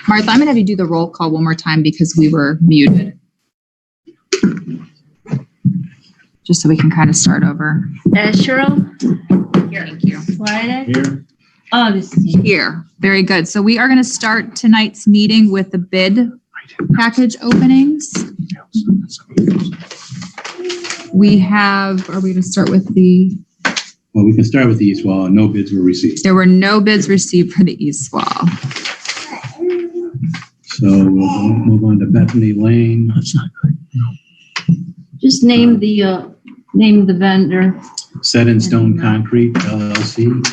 Martha, I'm going to have you do the roll call one more time because we were muted. Just so we can kind of start over. Asherle? Here. Thank you. Swida? Here. Augustine. Here. Very good. So we are going to start tonight's meeting with the bid package openings. We have, are we going to start with the? Well, we can start with the east wall. No bids were received. There were no bids received for the east wall. So we'll move on to Bethany Lane. That's not good. No. Just name the vendor. Set in Stone Concrete, LLC.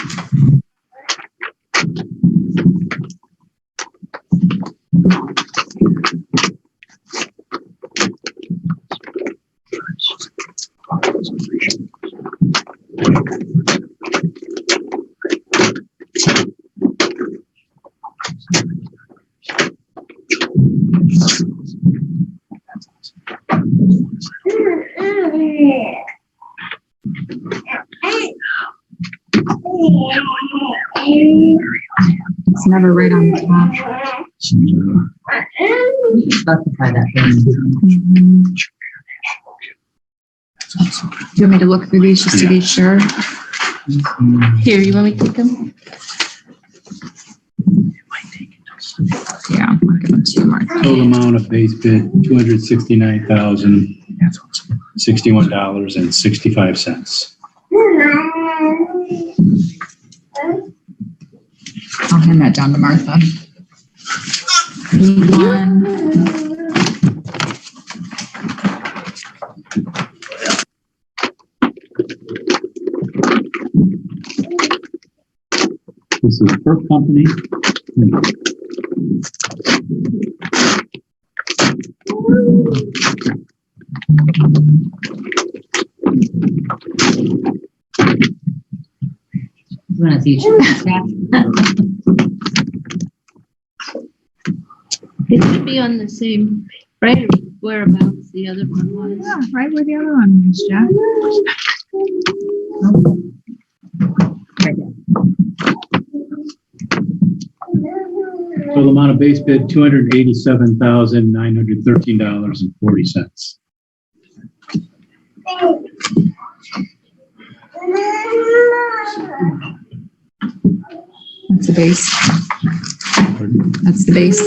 It's never right on top. Specify that. Do you want me to look through these just to be sure? Here, you want me to take them? Yeah, I'll give them to you, Martha. Total amount of base bid, $269,061.65. I'll hand that down to Martha. This is per company. You want to see? It should be on the same, right, whereabouts the other one was. Yeah, right where the other one was, Jack. Total amount of base bid, $287,913.40. That's the base. That's the base.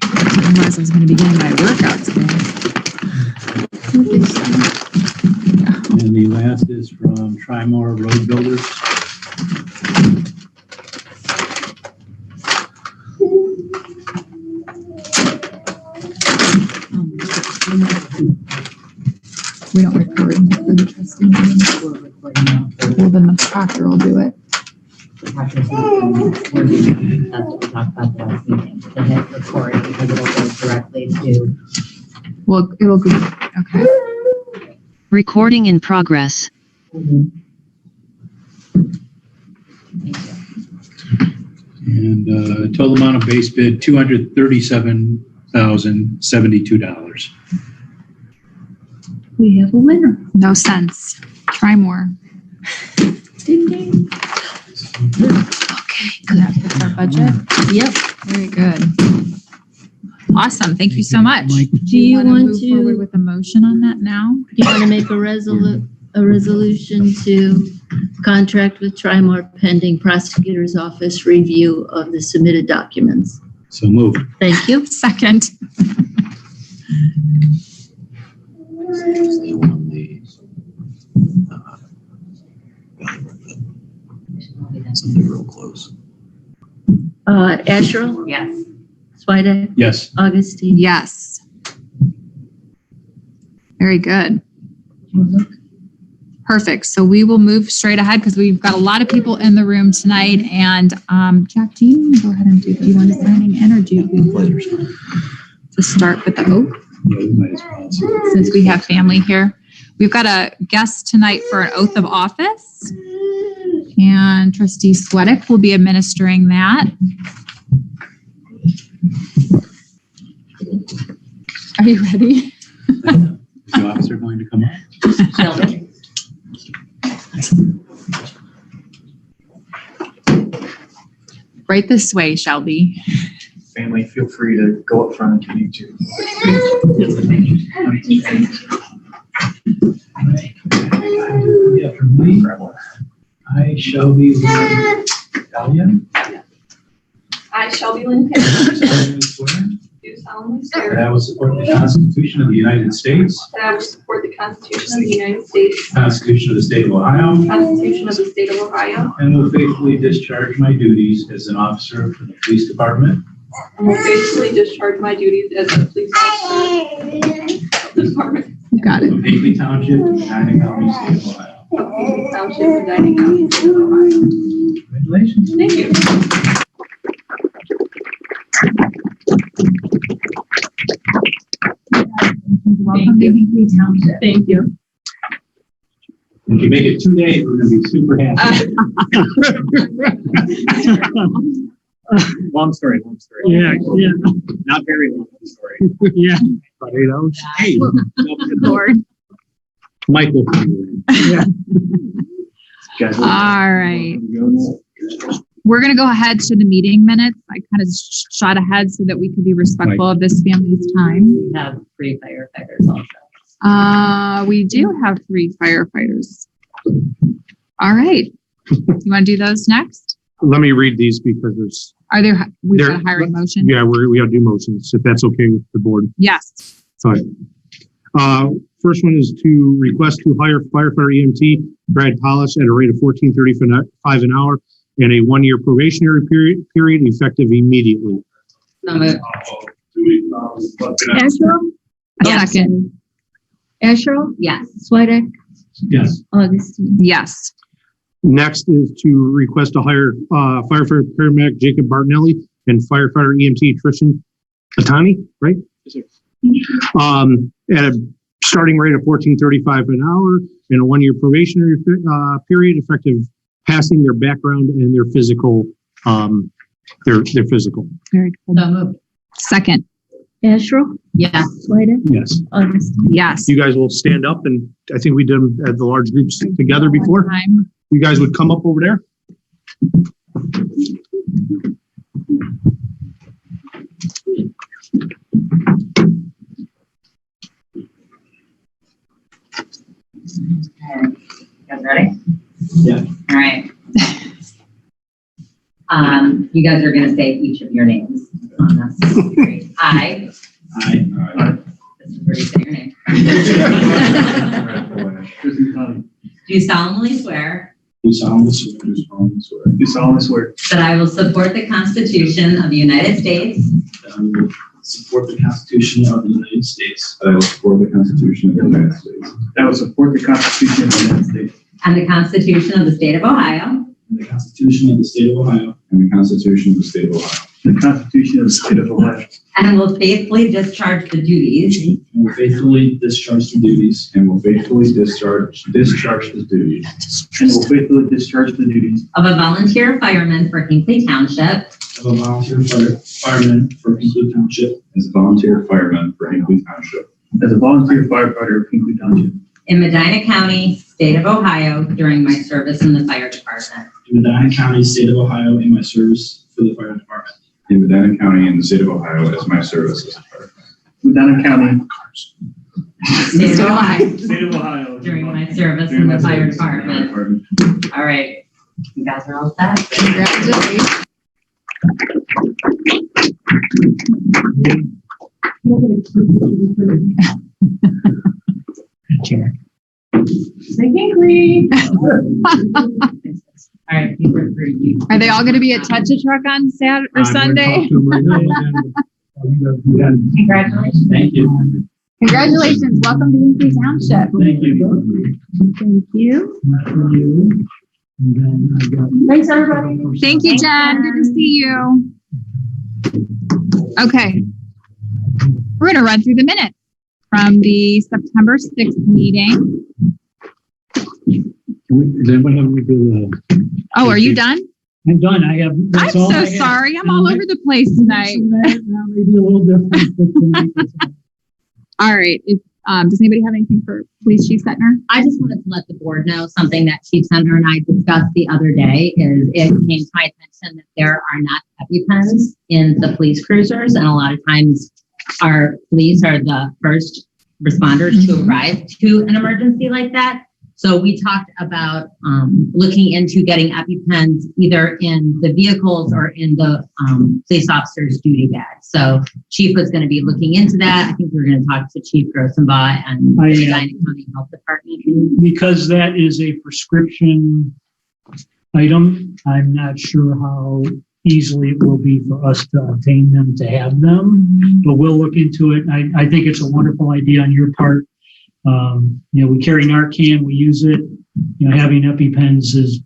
I didn't realize I was going to be getting my workout today. And the last is from Trimore Road Builders. We don't record for the trustee meeting. Well, then the proctor will do it. That's what we talked about last meeting. The hit record because it'll go directly to. Well, it'll go, okay. Recording in progress. And total amount of base bid, $237,072. We have a winner. No sense. Try more. Ding, ding. Okay, good. That's our budget. Yep. Very good. Awesome. Thank you so much. Do you want move forward to, with a motion on that now? do you want to make a resolution to contract with Trimore pending prosecutor's office review of the submitted documents? So moved. Thank you. Second. Something real close. Asherle? Yes. Swida? Yes. Augustine? Yes. Very good. Perfect. So we will move straight ahead because we've got a lot of people in the room tonight. And Jack, do you want to go ahead and do you signing in, or do you to start with the oath? Yeah, we might as well. Since we have family here, we've got a guest tonight for an oath of office, and Trustee Swedick will be administering that. Are you ready? Is the officer going to come up? Right this way, Shelby. Family, feel free to go up front if you need to. Yeah, for me, I shall be Italian. I, Shelby Lynn Pitt, solemnly swear do solemnly swear that I will support the Constitution of the United States, that I will support the Constitution of the United States, the Constitution of the State of Ohio, the Constitution of the State of Ohio, and will faithfully discharge my duties as an officer for the police department and will faithfully discharge my duties as a police officer of the Department You got it. of Hinckley Township, Medina County, State of Ohio. of Hinckley Township, Medina County, State of Ohio. Congratulations. Thank you. Welcome to Hinckley Township. Thank you. If you make it 2 days, we're gonna be super happy. Long story. Yeah. Not very long story. Yeah. About 8 hours. Hey. Lord. Michael. Yeah. All right. We're going to go ahead to the meeting minutes. I kind of shot ahead so that we could be respectful of this family's time. We have 3 firefighters also. We do have 3 firefighters. All right. You want to do those next? Let me read these because there's, We've got a hiring motion? yeah, we got to do motions, if that's okay with the board. Yes. All right. First one is to request to hire firefighter EMT Brad Hollis at a rate of $14.35 an hour and a 1-year probationary period effective immediately. So moved. Asherle? Second. Asherle? Yes. Swedek? Yes. Augustine? Yes. Next is to request to hire firefighter paramedic Jacob Bartonelli and firefighter EMT Tristan Atani, right? At a starting rate of $14.35 an hour and a 1-year probationary period effective passing their background and their physical, their physical. Very good. So moved. Second. Asherle? Yes. Swedek? Yes. Augustine? Yes. You guys will stand up, and I think we did them at the large groups together before. Time. You guys would come up over there. Okay. You guys ready? Yeah. All right. You guys are going to say each of your names on this. I. This is where you say your name. Do solemnly swear Do solemnly swear that I will support the Constitution of the United States that I will support the Constitution of the United States. That I will support the Constitution of the United States. That I will support the Constitution of the United States. and the Constitution of the State of Ohio, And the Constitution of the State of Ohio. And the Constitution of the State of Ohio. The Constitution of the State of Ohio. and will faithfully discharge the duties And will faithfully discharge the duties And will faithfully discharge the duties And will faithfully discharge the duties of a volunteer fireman for Hinckley Township of a volunteer fireman for Hinckley Township as a volunteer fireman for Hinckley Township as a volunteer firefighter of Hinckley Township in Medina County, State of Ohio during my service in the fire department. in Medina County, State of Ohio, in my service for the fire department. in Medina County in the State of Ohio as my service as a firefighter. Medina County, State of Ohio State of Ohio. during my service in the fire department. All right, you guys are all set? Congratulations. All right, you were for you. Are they all going to be at Touch a Truck on Saturday or Sunday? Congratulations. Thank you. Congratulations. Welcome to Hinckley Township. Thank you. Thank you. Thanks, everybody. Thank you, Jen. Good to see you. Okay. We're going to run through the minutes from the September 6th meeting. Does anybody have any good, Oh, are you done? I'm done. I have. I'm so sorry. I'm all over the place tonight. Maybe a little different. But tonight All right. Does anybody have anything for Police Chief Setner? I just wanted to let the board know something that Chief Senator and I discussed the other day is it came to my attention mentioned that there are not EpiPens in the police cruisers, and a lot of times our police are the first responders to arrive to an emergency like that. So we talked about looking into getting EpiPens either in the vehicles or in the police officer's duty bag. So Chief was going to be looking into that. I think we're going to talk to Chief Grossenbaugh and the Edina County Health Department. Because that is a prescription item, I'm not sure how easily it will be for us to obtain them, to have them, but we'll look into it. I think it's a wonderful idea on your part. We carry Narcan, we use it, having EpiPens is,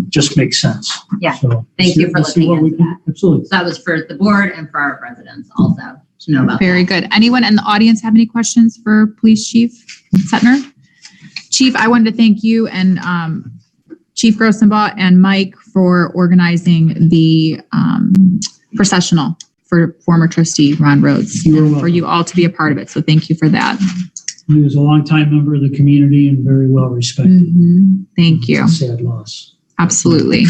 just makes sense. Yeah. So Thank you for looking into that. Absolutely. So that was for the board and for our residents also to know about. Very good. Anyone in the audience have any questions for Police Chief Settner? Chief, I wanted to thank you and Chief Grossenbaugh and Mike for organizing the processional for former trustee Ron Rhodes, You're and welcome. for you all to be a part of it. So thank you for that. He was a longtime member of the community and very well respected. Thank you. It's a sad loss. Absolutely.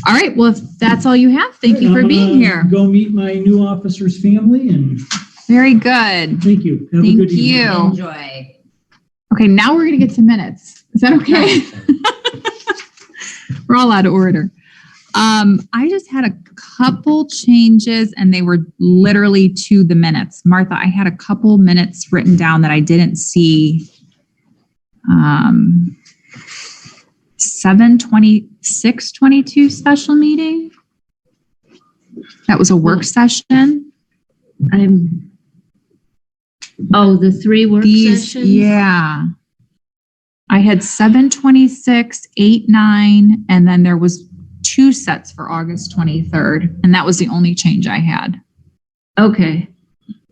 All right. Well, if that's all you have, thank you for being here. Go meet my new officer's family and Very good. thank you. Have a Thank good evening. you. Enjoy. Okay, now we're going to get to minutes. Is that okay? We're all out of order. I just had a couple changes and they were literally to the minutes. Martha, I had a couple minutes written down that I didn't see. 7/26/22 special meeting. That was a work session. The 3 work sessions? Yeah. I had 7/26, 8/9, and then there was 2 sets for August 23rd, and that was the only change I had. Okay.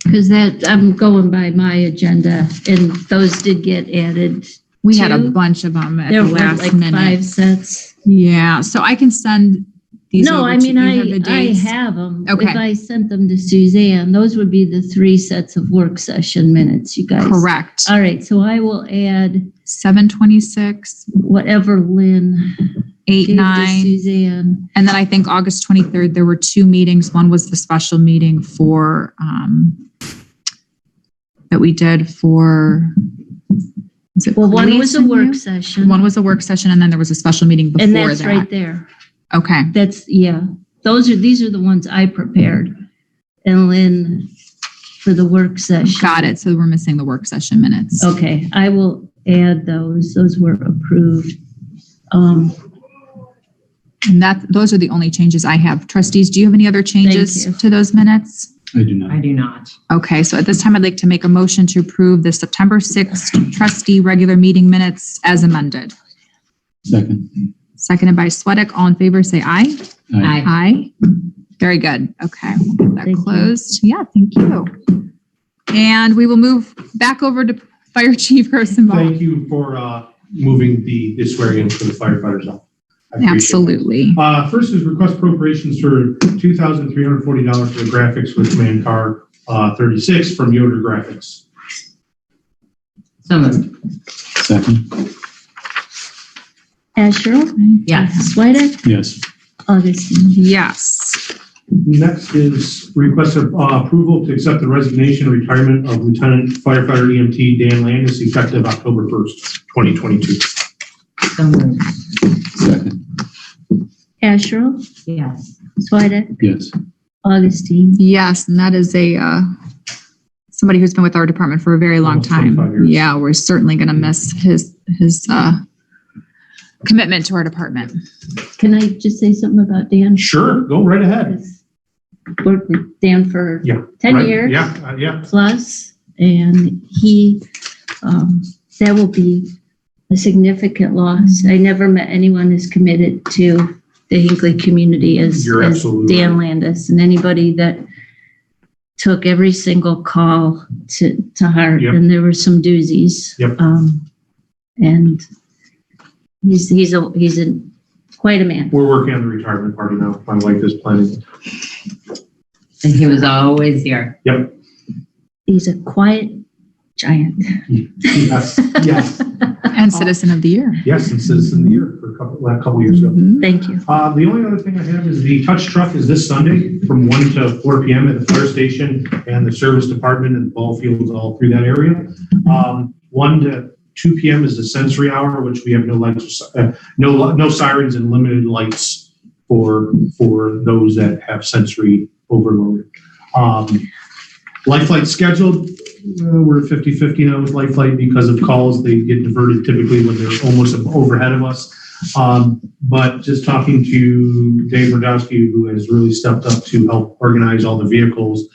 Because I'm going by my agenda and those did get added. We had a 2. bunch of them at There the were last like minute. 5 sets. Yeah, so I can send these No, over I to mean, you. These are the I dates. have them. Okay. If I sent them to Suzanne, those would be the 3 sets of work session minutes, you guys. Correct. All right, so I will add 7/26, whatever Lynn gave to 8/9. Suzanne. And then I think August 23rd, there were 2 meetings. One was the special meeting for, that we did for, is it Well, one police was a and work you? session. One was a work session and then there was a special meeting before And that. that's right there. Okay. These are the ones I prepared. And Lynn for the work session. Got it. So we're missing the work session minutes. Okay, I will add those. Those were approved. And those are the only changes I have. Trustees, do you have any other changes Thank you. to those minutes? I do not. I do not. Okay, so at this time, I'd like to make a motion to approve the September 6th trustee regular meeting minutes as amended. Second. Seconded by Sweattick. All in favor, say aye. Aye. Aye. Very good. Okay, we'll get that Thank you. closed. Yeah, thank you. And we will move back over to Fire Chief Grossenbaugh. Thank you for moving the swearing in for the firefighters up. I appreciate it. Absolutely. First is request appropriations for $2,340 for the graphics with Command Car 36 from Yoder Graphics. So moved. Second. Asherle? Yes. Swedek? Yes. Augustine? Yes. Next is request of approval to accept the resignation and retirement of Lieutenant Firefighter EMT Dan Landis effective October 1st, 2022. So moved. Second. Asherle? Yes. Swedek? Yes. Augustine? Yes, and that is somebody who's been with our department for a very long Almost 25 time. years. Yeah, we're certainly going to miss his commitment to our department. Can I just say something about Dan? Sure, go right ahead. Worked with Dan for Yeah. 10 Right. years. Yeah. Plus, and he, that will be a significant loss. I never met anyone as committed to the Hinckley community as You're absolutely Dan right. Landis, and anybody that took every single call to heart. Yep. And there were some doozies. Yep. And he's quite a man. We're working on the retirement party now. My wife is planning. And he was always here. Yep. He's a quiet giant. Yes, yes, And Citizen of the Year. yes, and Citizen of the Year for last couple years ago. Mhm. Thank you. The only other thing I have is the touch truck is this Sunday from 1 to 4 p.m. at the fire station and the service department and ball fields all through that area. 1 to 2 p.m. is the sensory hour, which we have no lights, no sirens and limited lights for those that have sensory overload. Life flight scheduled, we're 50-50 now with life flight because of calls. They get diverted typically when they're almost overhead of us. But just talking to Dave Radowski, who has really stepped up to help organize all the vehicles,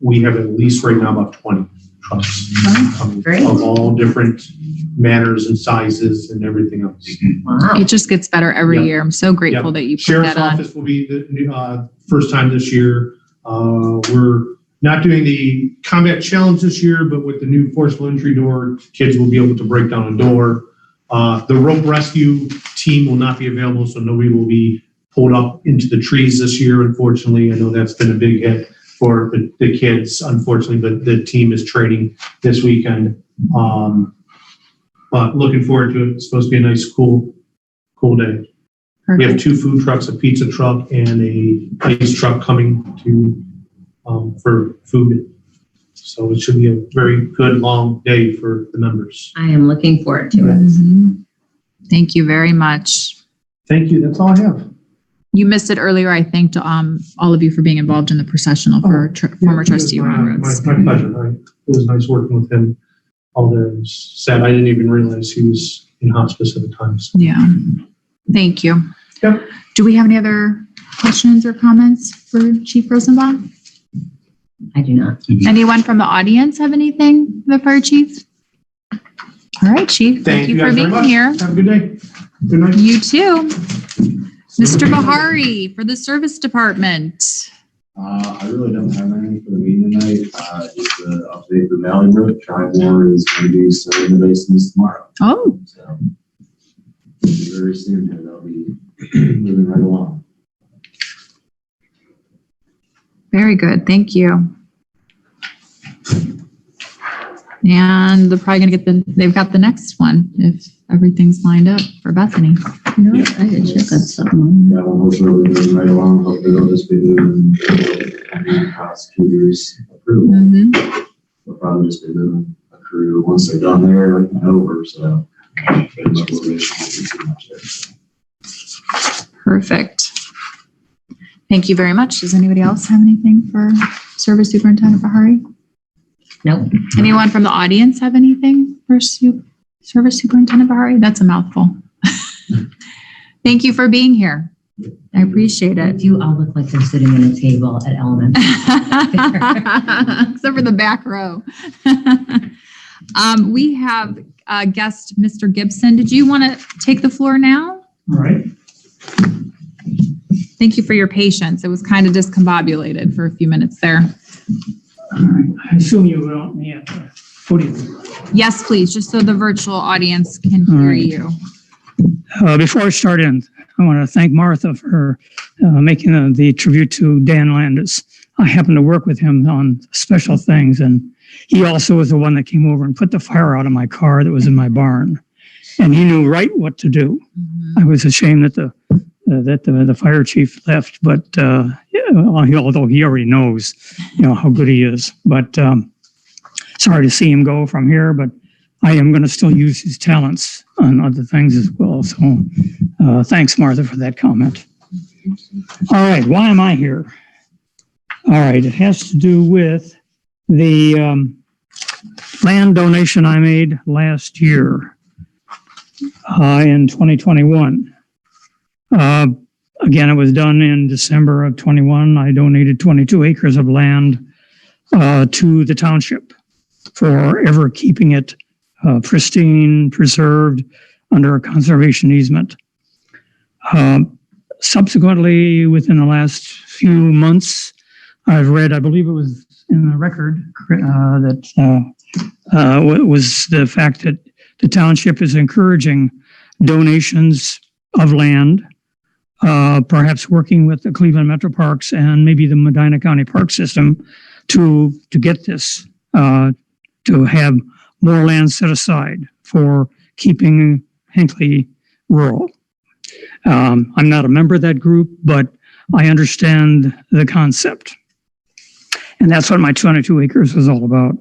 we have at least right now about 20 trucks coming Great. of all different manners and sizes and everything else. Wow. It just gets better every Yep. year. I'm so grateful Yep. that you put Sheriff's that on. office will be the first time this year. We're not doing the combat challenge this year, but with the new forcible entry door, kids will be able to break down a door. The rope rescue team will not be available, so nobody will be pulled up into the trees this year, unfortunately. I know that's been a big hit for the kids, unfortunately, but the team is training this weekend. But looking forward to it. It's supposed to be a nice, cool day. We have Perfect. 2 food trucks, a pizza truck and a ice truck coming to for food. So it should be a very good, long day for the members. I am looking forward to it. Mhm. Thank you very much. Thank you. That's all I have. You missed it earlier. I thanked all of you for being involved in the processional for former trustee Ron Rhodes. My pleasure. It was nice working with him all there. It was sad. I didn't even realize he was in hospice at the time. So. Yeah. Thank you. Yep. Do we have any other questions or comments for Chief Rosenbaum? I do not. Anyone from the audience have anything for the fire chief? All right, Chief. Thank you for guys very being much. here. Have a good day. Good night. You too. Mr. Bahari for the service department. I really don't have anything for the meeting tonight. Just an update for Valley Brook. Tri-Moore is going to be starting the basins tomorrow. Oh, So very soon here, they'll be moving right along. very good. Thank you. And they're probably gonna they've got the next one if everything's lined up for Bethany. You know, I had check on something. That one will surely moving right along. Hopefully they'll just be moving the prosecutors approval. Mhm. They'll probably just be moving a crew once they're done there and over, so. Perfect. Thank you very much. Does anybody else have anything for Service Superintendent Bahari? Nope. Anyone from the audience have anything for Service Superintendent Bahari? That's a mouthful. Thank you for being here. I appreciate They it. do all look like they're sitting at a table at Element. Except for the back row. We have guest Mr. Gibson. Did you want to take the floor now? All right. Thank you for your patience. It was kind of discombobulated for a few minutes there. All right. I assume you want me at the podium. Yes, please, just so the virtual audience can All hear right. you. Before I start in, I want to thank Martha for making the tribute to Dan Landis. I happened to work with him on special things, and he also was the one that came over and put the fire out of my car that was in my barn. And he knew right what to do. I was ashamed that the fire chief left, but although he already knows, how good he is. But sorry to see him go from here, but I am going to still use his talents on other things as well. So thanks, Martha, for that comment. All right, why am I here? All right, it has to do with the land donation I made last year in 2021. Again, it was done in December of 21. I donated 22 acres of land to the township for ever keeping it pristine, preserved under a conservation easement. Subsequently, within the last few months, I've read, I believe it was in the record, that was the fact that the township is encouraging donations of land, perhaps working with the Cleveland Metro Parks and maybe the Medina County Park System to get this, to have more land set aside for keeping Hinckley rural. I'm not a member of that group, but I understand the concept. And that's what my 22 acres was all about.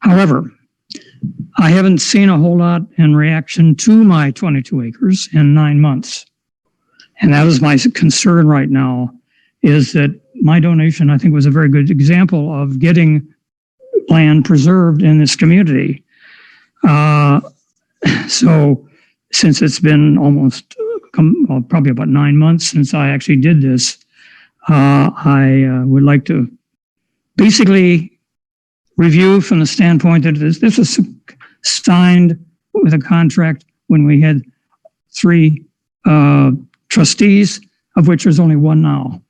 However, I haven't seen a whole lot in reaction to my 22 acres in 9 months. And that is my concern right now, is that my donation, I think, was a very good example of getting land preserved in this community. So since it's been almost probably about 9 months since I actually did this, I would like to basically review from the standpoint that this was signed with a contract when we had 3 trustees, of which there's only 1 now.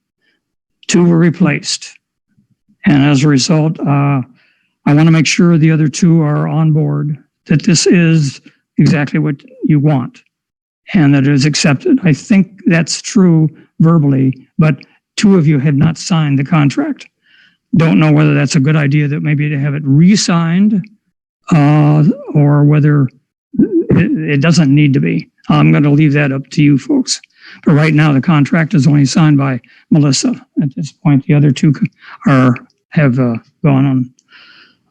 2 were replaced. And as a result, I want to make sure the other 2 are on board, that this is exactly what you want and that it is accepted. I think that's true verbally, but 2 of you have not signed the contract. Don't know whether that's a good idea, that maybe to have it re-signed or whether it doesn't need to be. I'm going to leave that up to you folks. But right now, the contract is only signed by Melissa. At this point, the other 2 have gone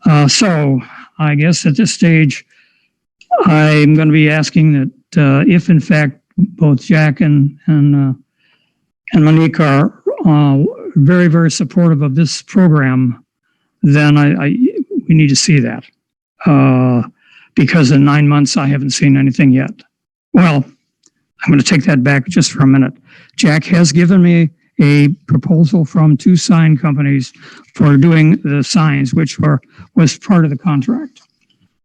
on. So I guess at this stage, I'm going to be asking that if in fact both Jack and Monique are very, very supportive of this program, then we need to see that. Because in 9 months, I haven't seen anything yet. Well, I'm going to take that back just for a minute. Jack has given me a proposal from 2 sign companies for doing the signs, which was part of the contract.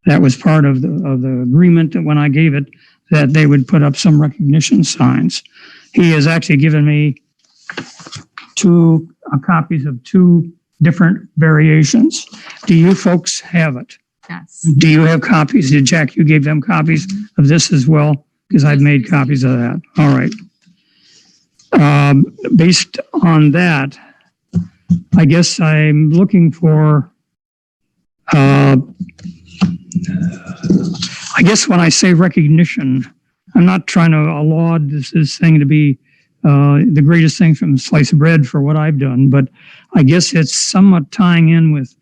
That was part of the agreement that when I gave it, that they would put up some recognition signs. He has actually given me 2 copies of 2 different variations. Do you folks have it? Yes. Do you have copies? Did Jack, you gave them copies of this as well? Because I've made copies of that. All right. Based on that, I guess I'm looking for, I guess when I say recognition, I'm not trying to laud this thing to be the greatest thing from sliced bread for what I've done, but I guess it's somewhat tying in with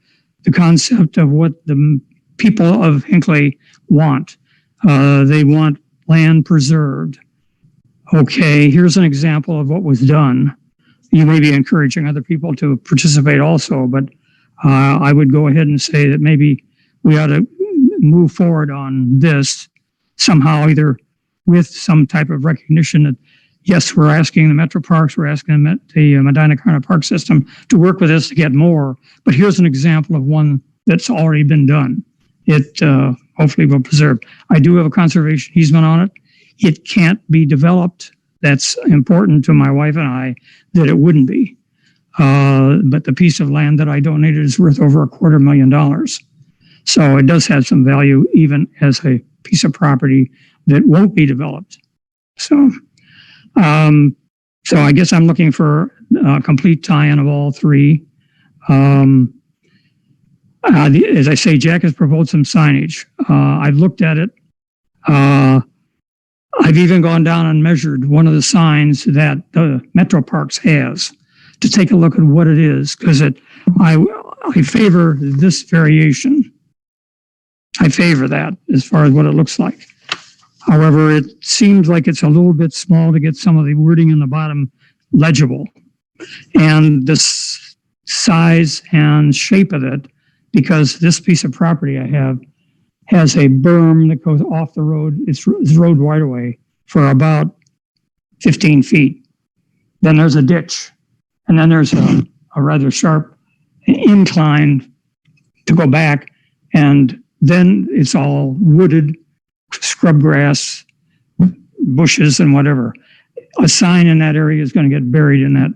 the concept of what the people of Hinckley want. They want land preserved. Okay, here's an example of what was done. You may be encouraging other people to participate also, but I would go ahead and say that maybe we ought to move forward on this somehow, either with some type of recognition that, yes, we're asking the Metro Parks, we're asking the Medina-Carna Park System to work with us to get more, but here's an example of one that's already been done. It hopefully will preserve. I do have a conservation easement on it. It can't be developed. That's important to my wife and I, that it wouldn't be. But the piece of land that I donated is worth over $250,000. So it does have some value even as a piece of property that won't be developed. So I guess I'm looking for a complete tie-in of all 3. As I say, Jack has proposed some signage. I've looked at it. I've even gone down and measured one of the signs that the Metro Parks has to take a look at what it is, because I favor this variation. I favor that as far as what it looks like. However, it seems like it's a little bit small to get some of the wording in the bottom legible. And the size and shape of it, because this piece of property I have has a berm that goes off the road. It's road right away for about 15 feet. Then there's a ditch. And then there's a rather sharp incline to go back. And then it's all wooded, scrub grass, bushes and whatever. A sign in that area is going to get buried in that,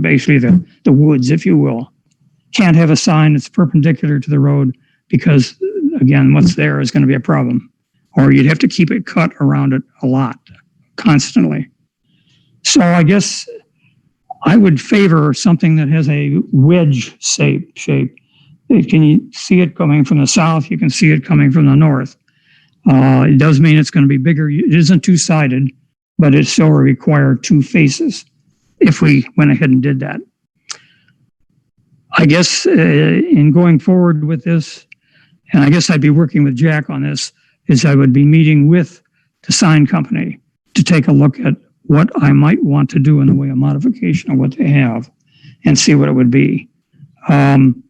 basically the woods, if you will. Can't have a sign that's perpendicular to the road because, again, what's there is going to be a problem. Or you'd have to keep it cut around it a lot, constantly. So I guess I would favor something that has a wedge shape. Can you see it coming from the south? You can see it coming from the north. It does mean it's going to be bigger. It isn't two-sided, but it still will require two faces if we went ahead and did that. I guess in going forward with this, and I guess I'd be working with Jack on this, is I would be meeting with the sign company to take a look at what I might want to do in the way of modification of what they have and see what it would be. I'm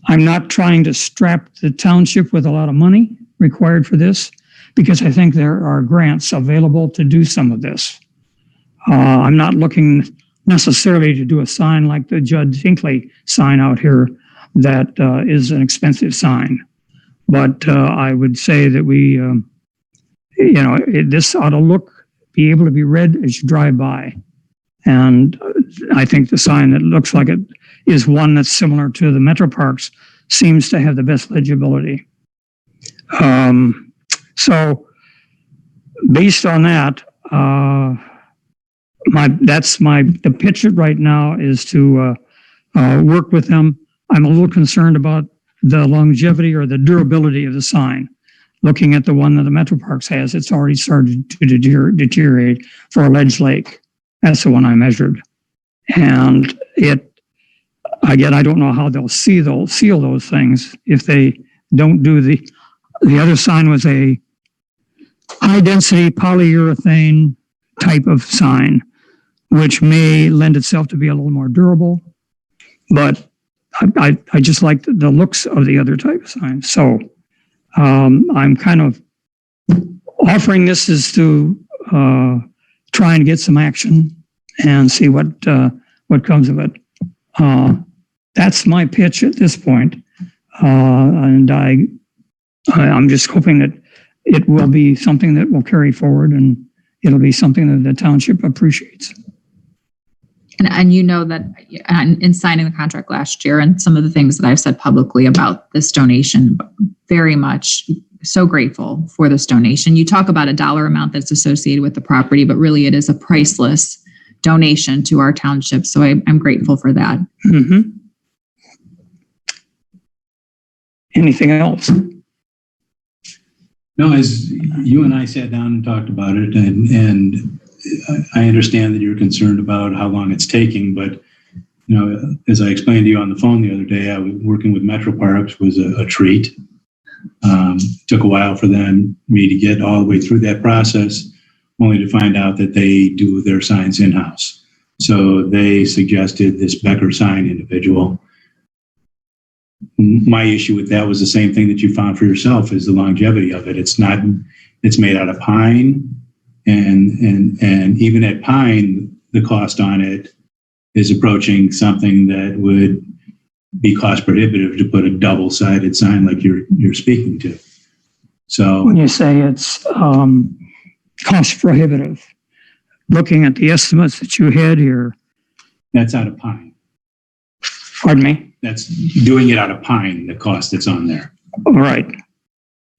not trying to strap the township with a lot of money required for this because I think there are grants available to do some of this. I'm not looking necessarily to do a sign like the Judge Hinckley sign out here that is an expensive sign. But I would say that we, this ought to be able to be read as you drive by. And I think the sign that looks like it is one that's similar to the Metro Parks seems to have the best legibility. So based on that, the pitch right now is to work with them. I'm a little concerned about the longevity or the durability of the sign. Looking at the one that the Metro Parks has, it's already started to deteriorate for a ledge lake. That's the one I measured. And I don't know how they'll seal those things if they don't do the other sign was a high density polyurethane type of sign, which may lend itself to be a little more durable, but I just like the looks of the other type of sign. So I'm kind of offering this is to try and get some action and see what comes of it. That's my pitch at this point. And I'm just hoping that it will be something that will carry forward and it'll be something that the township appreciates. And you know that in signing the contract last year and some of the things that I've said publicly about this donation, very much so grateful for this donation. You talk about a dollar amount that's associated with the property, but really it is a priceless donation to our township. So I'm grateful for that. Mm-hmm. Anything else? No, as you and I sat down and talked about it, and I understand that you're concerned about how long it's taking, but as I explained to you on the phone the other day, I was working with Metro Parks was a treat. Took a while for me to get all the way through that process, only to find out that they do their signs in-house. So they suggested this Becker sign individual. My issue with that was the same thing that you found for yourself, is the longevity of it. It's made out of pine, and even at pine, the cost on it is approaching something that would be cost prohibitive to put a double-sided sign like you're speaking to. So when you say it's cost prohibitive, looking at the estimates that you had here, that's out of pine. Pardon me? That's doing it out of pine, the cost that's on there. All right.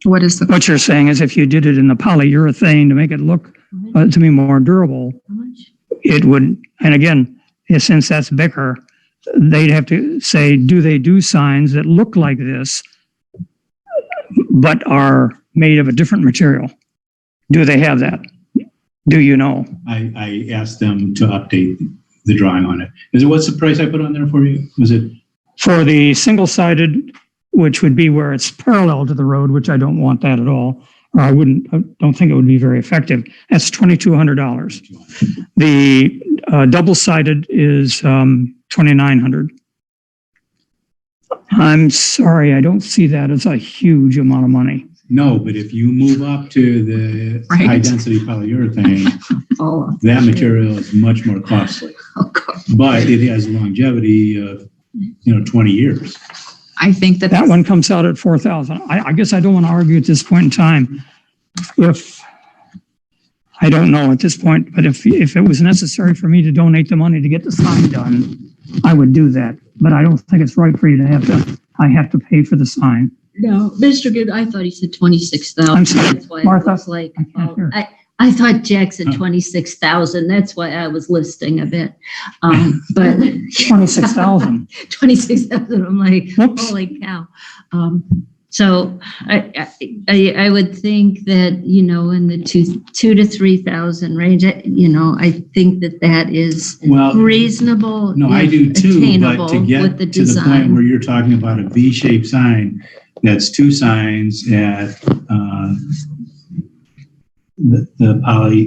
What you're saying is if you did it in the polyurethane to make it look to be more durable, it would, and again, since that's Becker, they'd have to say, do they do signs that look like this, but are made of a different material? Do they have that? Do you know? I asked them to update the drawing on it. What's the price I put on there for you? Was it? For the single-sided, which would be where it's parallel to the road, which I don't want that at all, or I don't think it would be very effective. That's $2,200. The double-sided is $2,900. I'm sorry, I don't see that as a huge amount of money. No, but if you move up to the high-density polyurethane, that material is much more costly. But it has longevity of 20 years. I think that one comes out at $4,000. I guess I don't want to argue at this point in time. I don't know at this point, but if it was necessary for me to donate the money to get the sign done, I would do that. But I don't think it's right for you to I have to pay for the sign. No, Mr. Good, I thought he said 26,000. I'm sorry, That's why Martha, it looks like, I thought Jack said 26,000. That's why I was listing a bit. But 26,000. 26,000. I'm like, Whoops. holy cow. So I would think that, you know, in the 2,000 to 3,000 range, you know, I think that is Well, reasonable. No, I do too, but attainable to get with the to the point design. where you're talking about a V-shaped sign, that's two signs at the poly,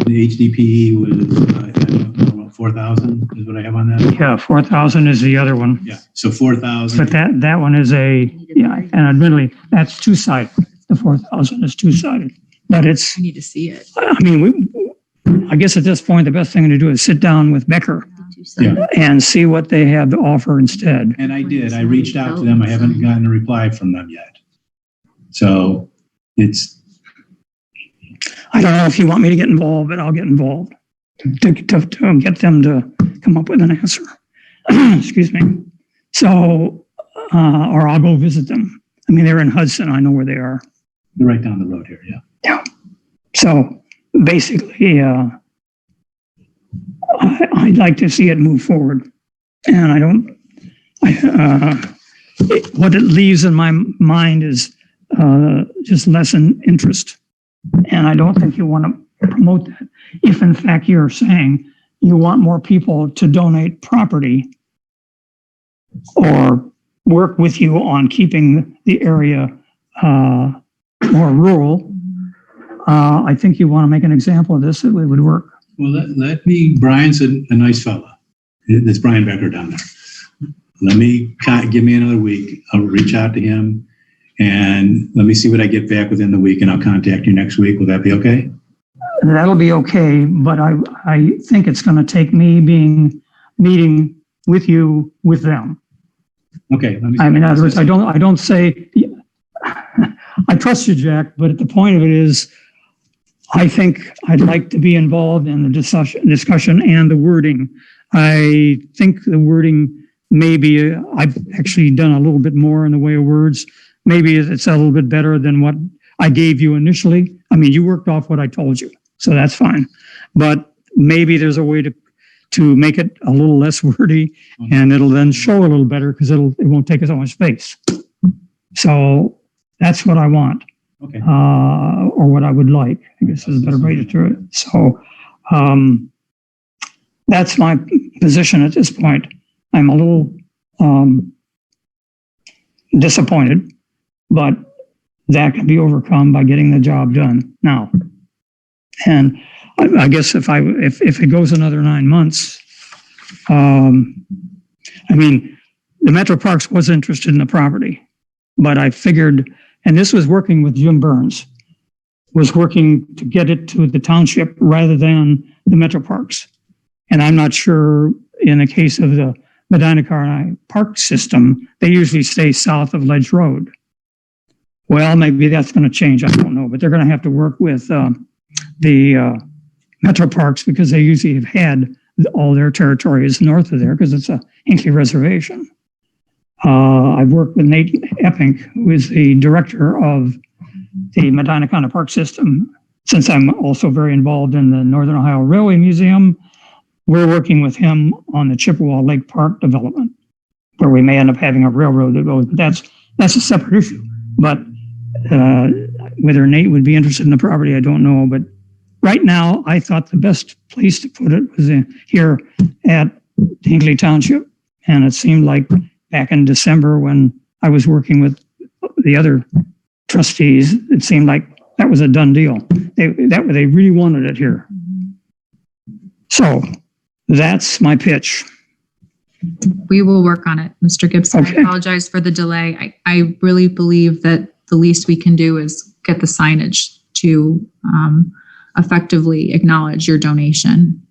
the HDPE was, I don't know, 4,000 is what I have on that. Yeah, 4,000 is the other one. Yeah, so 4,000. But that one is yeah, and admittedly, that's two-sided. The 4,000 is two-sided. But it's, I need to see it. I mean, I guess at this point, the best thing to do is sit down with Becker Yeah. and see what they have to offer instead. And I did. I reached out to them. I haven't gotten a reply from them yet. So it's, I don't know if you want me to get involved, but I'll get involved to get them to come up with an answer. Excuse me. So, or I'll go visit them. I mean, they're in Hudson. I know where they are. they're right down the road here. Yeah. Yeah. So basically, I'd like to see it move forward. And what it leaves in my mind is just lessen interest. And I don't think you want to promote that. If in fact you're saying you want more people to donate property or work with you on keeping the area more rural, I think you want to make an example of this, that it would work. Well, Brian's a nice fella. There's Brian Becker down there. Give me another week. I'll reach out to him and let me see what I get back within the week, and I'll contact you next week. Will that be okay? That'll be okay, but I think it's going to take me meeting with you, with them. Okay. I mean, in other words, I don't say, I trust you, Jack, but the point of it is, I think I'd like to be involved in the discussion and the wording. I think the wording, maybe I've actually done a little bit more in the way of words. Maybe it's a little bit better than what I gave you initially. I mean, you worked off what I told you, so that's fine. But maybe there's a way to make it a little less wordy, and it'll then show a little better because it won't take so much space. So that's what I want. Okay. Or what I would like, I guess is a better way to do it. So that's my position at this point. I'm a little disappointed, but that can be overcome by getting the job done now. And I guess if it goes another 9 months, I mean, the Metro Parks was interested in the property, but I figured, and this was working with Jim Burns, was working to get it to the township rather than the Metro Parks. And I'm not sure in the case of the Medina Park system, they usually stay south of Ledge Road. Well, maybe that's going to change. I don't know, but they're going to have to work with the Metro Parks because they usually have had all their territories north of there because it's a Hinckley reservation. I've worked with Nate Epping, who is the director of the Medina Park system. Since I'm also very involved in the Northern Ohio Railway Museum, we're working with him on the Chippewa Lake Park development, where we may end up having a railroad that goes, but that's a separate issue. But whether Nate would be interested in the property, I don't know. But right now, I thought the best place to put it was here at Hinckley Township. And it seemed like back in December when I was working with the other trustees, it seemed like that was a done deal. They really wanted it here. So that's my pitch. We will work on it, Mr. Gibson. Okay. I apologize for the delay. I really believe that the least we can do is get the signage to effectively acknowledge your donation.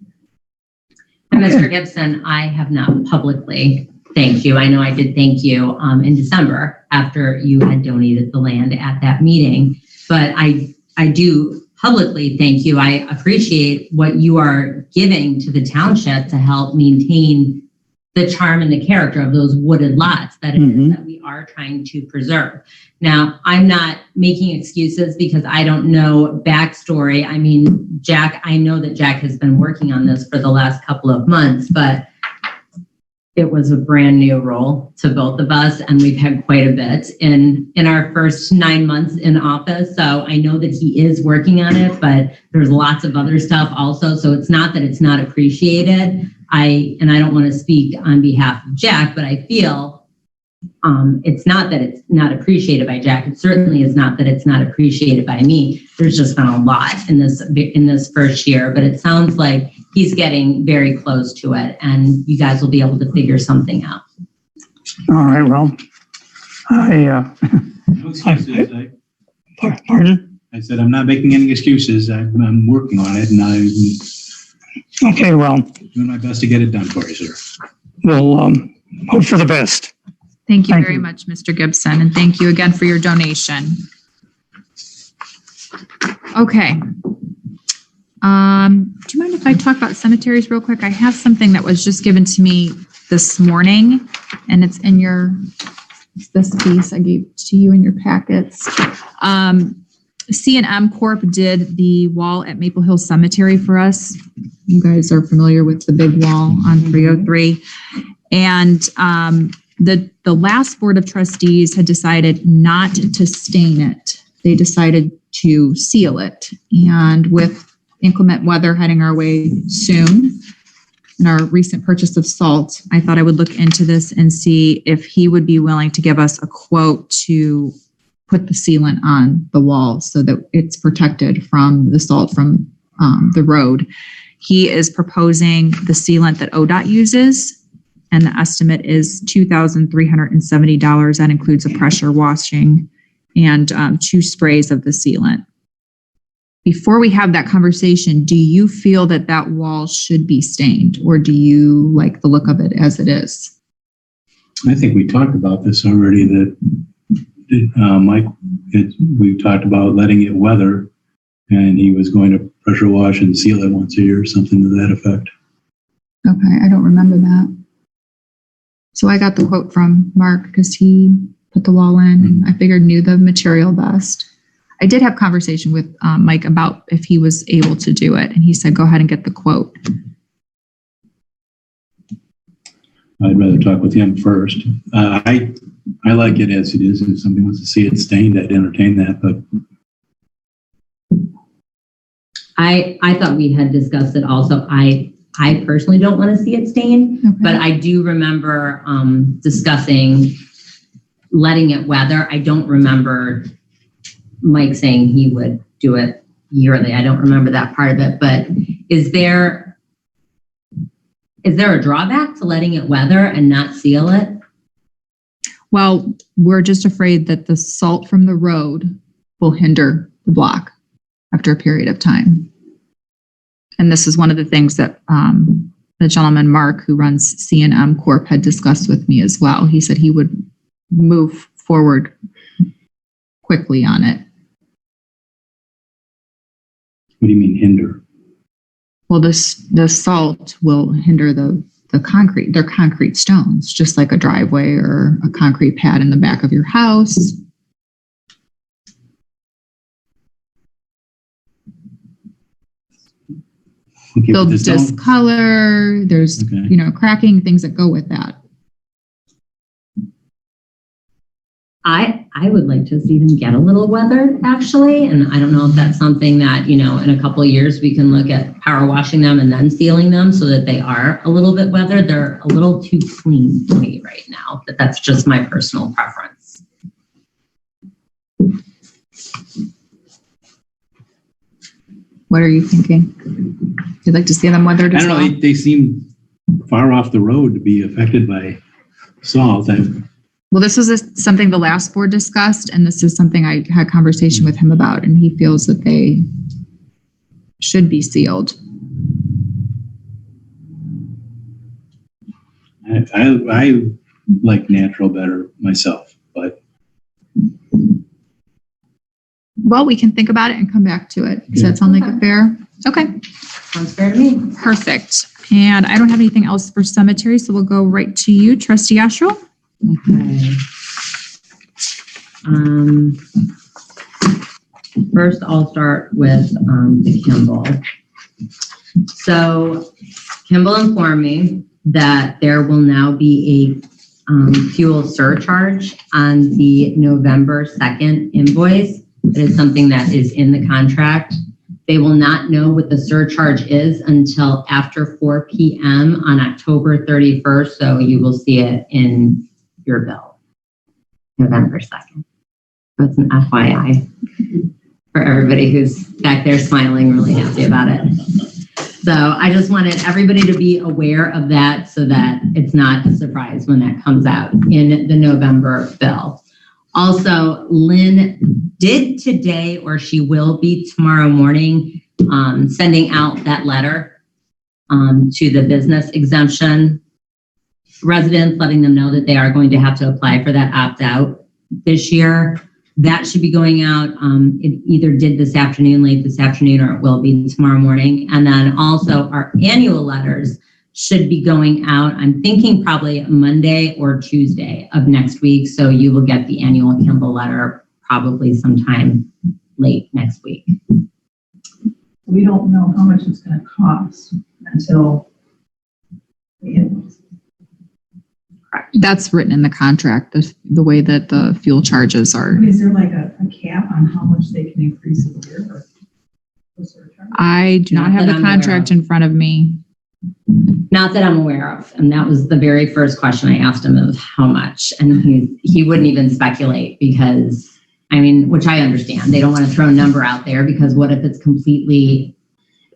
And Mr. Gibson, I have not publicly thanked you. I know I did thank you in December after you had donated the land at that meeting, but I do publicly thank you. I appreciate what you are giving to the township to help maintain the charm and the character of those wooded lots that it is that we are trying to preserve. Now, I'm not making excuses because I don't know backstory. I mean, Jack, I know that Jack has been working on this for the last couple of months, but it was a brand new role to both of us, and we've had quite a bit in our first 9 months in office. So I know that he is working on it, but there's lots of other stuff also. So it's not that it's not appreciated. I don't want to speak on behalf of Jack, but I feel it's not that it's not appreciated by Jack. It certainly is not that it's not appreciated by me. There's just been a lot in this first year, but it sounds like he's getting very close to it, and you guys will be able to figure something out. All right, well, No excuses. pardon? I said, I'm not making any excuses. I'm working on it, and I'm Okay, well, doing my best to get it done for you, sir. we'll hope for the best. Thank you Thank very you. much, Mr. Gibson, and thank you again for your donation. Okay. Do you mind if I talk about cemeteries real quick? I have something that was just given to me this morning, and it's in it's this piece I gave to you in your packets. C&M Corp did the wall at Maple Hill Cemetery for us. You guys are familiar with the big wall on 303. And the last Board of Trustees had decided not to stain it. They decided to seal it. And with inclement weather heading our way soon, and our recent purchase of salt, I thought I would look into this and see if he would be willing to give us a quote to put the sealant on the wall so that it's protected from the salt from the road. He is proposing the sealant that ODOT uses, and the estimate is $2,370. That includes a pressure washing and 2 sprays of the sealant. Before we have that conversation, do you feel that that wall should be stained, or do you like the look of it as it is? I think we talked about this already, that Mike, we talked about letting it weather, and he was going to pressure wash and seal it once a year, something to that effect. Okay, I don't remember that. So I got the quote from Mark because he put the wall in, and I figured knew the material best. I did have conversation with Mike about if he was able to do it, and he said, go ahead and get the quote. I'd rather talk with him first. I like it as it is. If somebody wants to see it stained, I'd entertain that, but I thought we had discussed it also. I personally don't want to see it stained, Okay. but I do remember discussing letting it weather. I don't remember Mike saying he would do it yearly. I don't remember that part of it, but is there a drawback to letting it weather and not seal it? Well, we're just afraid that the salt from the road will hinder the block after a period of time. And this is one of the things that the gentleman, Mark, who runs C&M Corp, had discussed with me as well. He said he would move forward quickly on it. what do you mean hinder? Well, the salt will hinder the concrete. They're concrete stones, just like a driveway or a concrete pad in the back of your house. Okay, They'll but this don't- discolor. There's, Okay. cracking, things that go with that. I would like to see them get a little weathered, actually. And I don't know if that's something that, in a couple of years, we can look at power washing them and then sealing them so that they are a little bit weathered. They're a little too clean to me right now, but that's just my personal preference. What are you thinking? You'd like to see them weathered I as don't well? know, they seem far off the road to be affected by salt. Well, this was something the last board discussed, and this is something I had conversation with him about, and he feels that they should be sealed. I like natural better myself, but Well, we can think about it and come back to it. Does that sound like a fair? Okay. Sounds fair to me. Perfect. And I don't have anything else for cemetery, so we'll go right to you, Trustee Astral. Okay. First, I'll start with the Kimball. So Kimball informed me that there will now be a fuel surcharge on the November 2nd invoice. It is something that is in the contract. They will not know what the surcharge is until after 4 p.m. on October 31st, so you will see it in your bill, November 2nd. That's an FYI for everybody who's back there smiling, really happy about it. So I just wanted everybody to be aware of that so that it's not a surprise when that comes out in the November bill. Also, Lynn did today, or she will be tomorrow morning, sending out that letter to the business exemption residents, letting them know that they are going to have to apply for that opt-out this year. That should be going out. It either did this afternoon, late this afternoon, or it will be tomorrow morning. And then also our annual letters should be going out, I'm thinking probably Monday or Tuesday of next week. So you will get the annual Kimball letter probably sometime late next week. We don't know how much it's going to cost until the invoice. That's written in the contract, the way that the fuel charges are. Is there like a cap on how much they can increase a year? Or the surcharge? I do not have the contract in front of me. Not that I'm aware of. And that was the very first question I asked him of how much. And he wouldn't even speculate because, I mean, which I understand. They don't want to throw a number out there because what if it's completely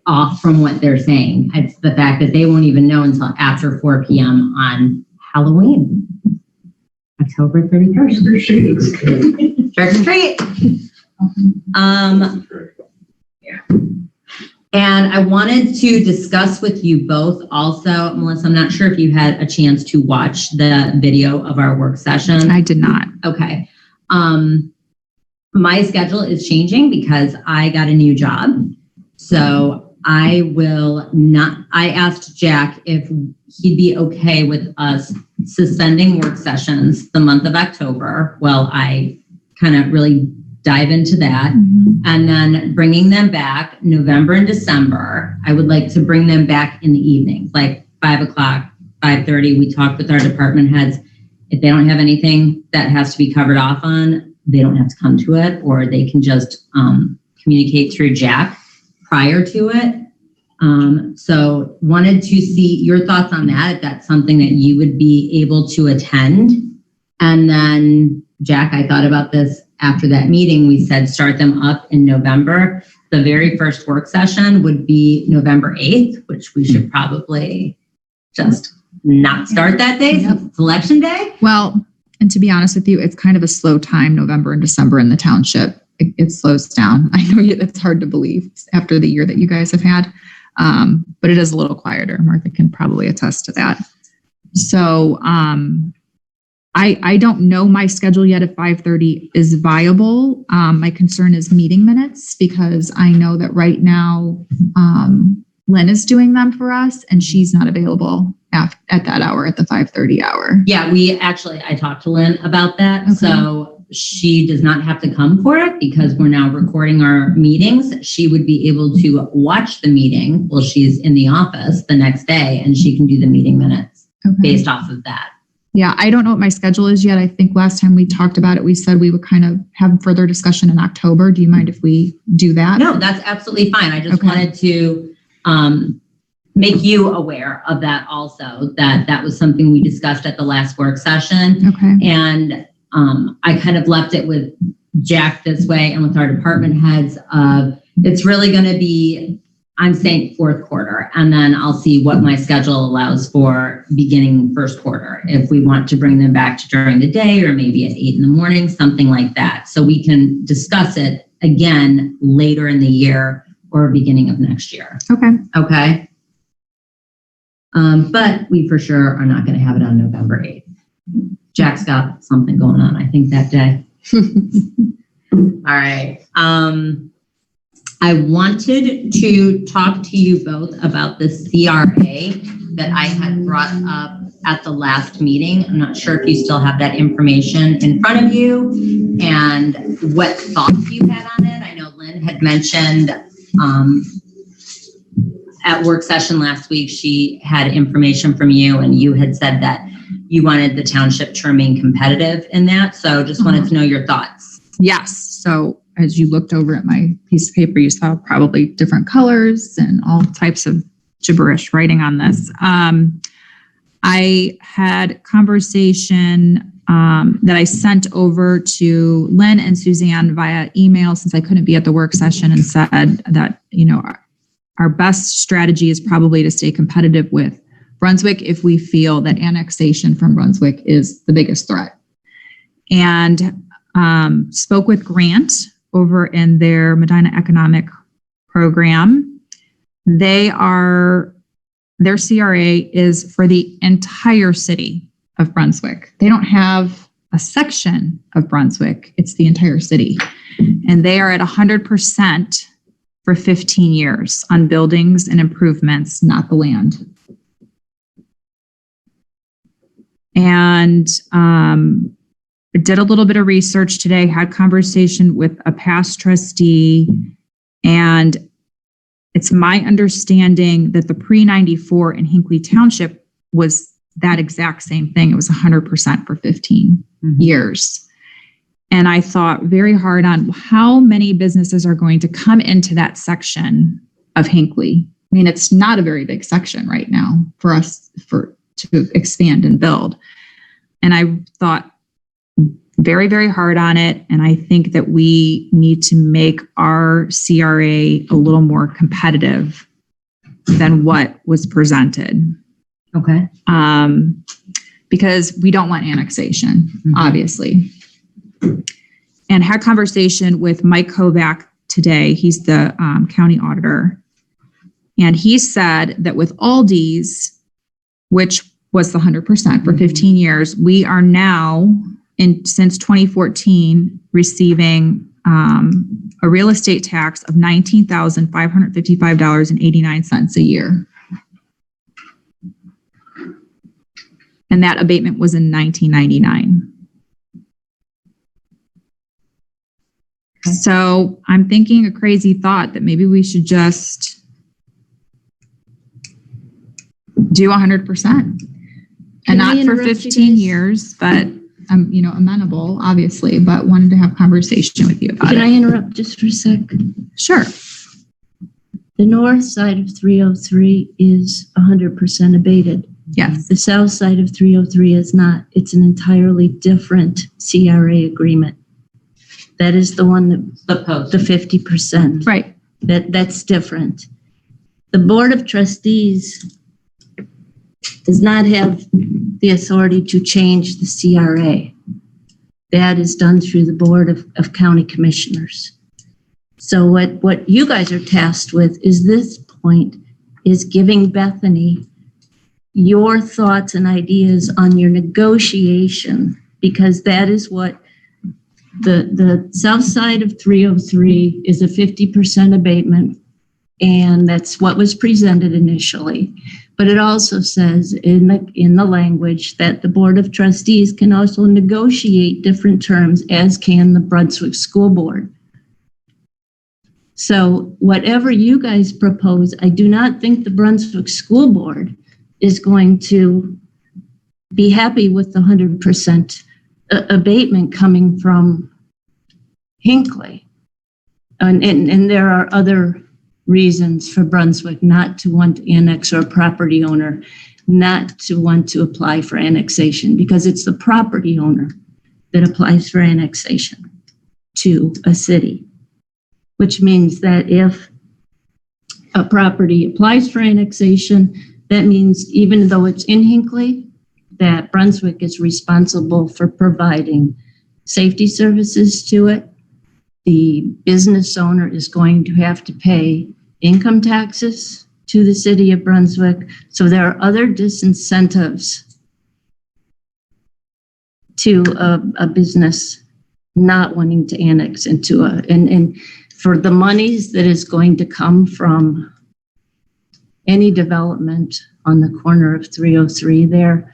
off from what they're saying? It's the fact that they won't even know until after 4 p.m. on Halloween, October 31st. Trick or treat. And I wanted to discuss with you both also, Melissa, I'm not sure if you had a chance to watch the video of our work session. I did not. Okay. My schedule is changing because I got a new job. So I asked Jack if he'd be okay with us suspending work sessions the month of October. Well, I kind of really dive into that. And then bringing them back November and December. I would like to bring them back in the evenings, like 5 o'clock, 5:30. We talked with our department heads. If they don't have anything that has to be covered off on, they don't have to come to it, or they can just communicate through Jack prior to it. So wanted to see your thoughts on that, if that's something that you would be able to attend. And then, Jack, I thought about this after that meeting. We said start them up in November. The very first work session would be November 8th, which we should probably just not start that day since it's election day. Well, and to be honest with you, it's kind of a slow time, November and December in the township. It slows down. I know it's hard to believe after the year that you guys have had, but it is a little quieter. Martha can probably attest to that. So I don't know my schedule yet if 5:30 is viable. My concern is meeting minutes because I know that right now Lynn is doing them for us and she's not available at that hour, at the 5:30 hour. Yeah, I talked to Lynn about that. Okay. So she does not have to come for it because we're now recording our meetings. She would be able to watch the meeting while she's in the office the next day, and she can do the meeting minutes based off of that. Yeah, I don't know what my schedule is yet. I think last time we talked about it, we said we would kind of have further discussion in October. Do you mind if we do that? No, that's absolutely fine. I just wanted to make you aware of that also, that was something we discussed at the last work session. Okay. And I kind of left it with Jack this way and with our department heads. It's really going to be, I'm saying fourth quarter, and then I'll see what my schedule allows for beginning first quarter. If we want to bring them back to during the day or maybe at 8 in the morning, something like that. So we can discuss it again later in the year or beginning of next year. Okay. Okay. But we for sure are not going to have it on November 8th. Jack's got something going on, I think, that day. All right. I wanted to talk to you both about the CRA that I had brought up at the last meeting. I'm not sure if you still have that information in front of you and what thoughts you had on it. I know Lynn had mentioned at work session last week, she had information from you and you had said that you wanted the township to remain competitive in that. So just wanted to know your thoughts. Yes. So as you looked over at my piece of paper, you saw probably different colors and all types of gibberish writing on this. I had conversation that I sent over to Lynn and Suzanne via email since I couldn't be at the work session, and said that, our best strategy is probably to stay competitive with Brunswick if we feel that annexation from Brunswick is the biggest threat. And spoke with Grant over in their Medina Economic Program. Their CRA is for the entire city of Brunswick. They don't have a section of Brunswick. It's the entire city. And they are at 100% for 15 years on buildings and improvements, not the land. And I did a little bit of research today, had conversation with a past trustee, and it's my understanding that the pre-94 in Hinckley Township was that exact same thing. It was 100% for 15 years. And I thought very hard on how many businesses are going to come into that section of Hinckley. I mean, it's not a very big section right now for us to expand and build. And I thought very, very hard on it. And I think that we need to make our CRA a little more competitive than what was presented. Okay. Because we don't want annexation, obviously. And had conversation with Mike Kovac today. He's the county auditor. And he said that with Aldi's, which was the 100% for 15 years, we are now, since 2014, receiving a real estate tax of $19,555.89 a year. And that abatement was in 1999. Okay. So I'm thinking a crazy thought that maybe we should just do 100%. And not for 15 years, but I'm, amenable, obviously, but wanted to have conversation with you about it. Can I interrupt just for a sec? Sure. The north side of 303 is 100% abated. Yes. The south side of 303 is not. It's an entirely different CRA agreement. That is the one that the 50%. Right. That's different. The Board of Trustees does not have the authority to change the CRA. That is done through the Board of County Commissioners. So what you guys are tasked with is this point is giving Bethany your thoughts and ideas on your negotiation, because that is what the south side of 303 is, a 50% abatement. And that's what was presented initially. But it also says in the language that the Board of Trustees can also negotiate different terms, as can the Brunswick School Board. So whatever you guys propose, I do not think the Brunswick School Board is going to be happy with the 100% abatement coming from Hinckley. And there are other reasons for Brunswick not to want to annex, or a property owner not to want to apply for annexation, because it's the property owner that applies for annexation to a city, which means that if a property applies for annexation, that means even though it's in Hinckley, that Brunswick is responsible for providing safety services to it. The business owner is going to have to pay income taxes to the city of Brunswick. So there are other disincentives to a business not wanting to annex into and for the monies that is going to come from any development on the corner of 303 there,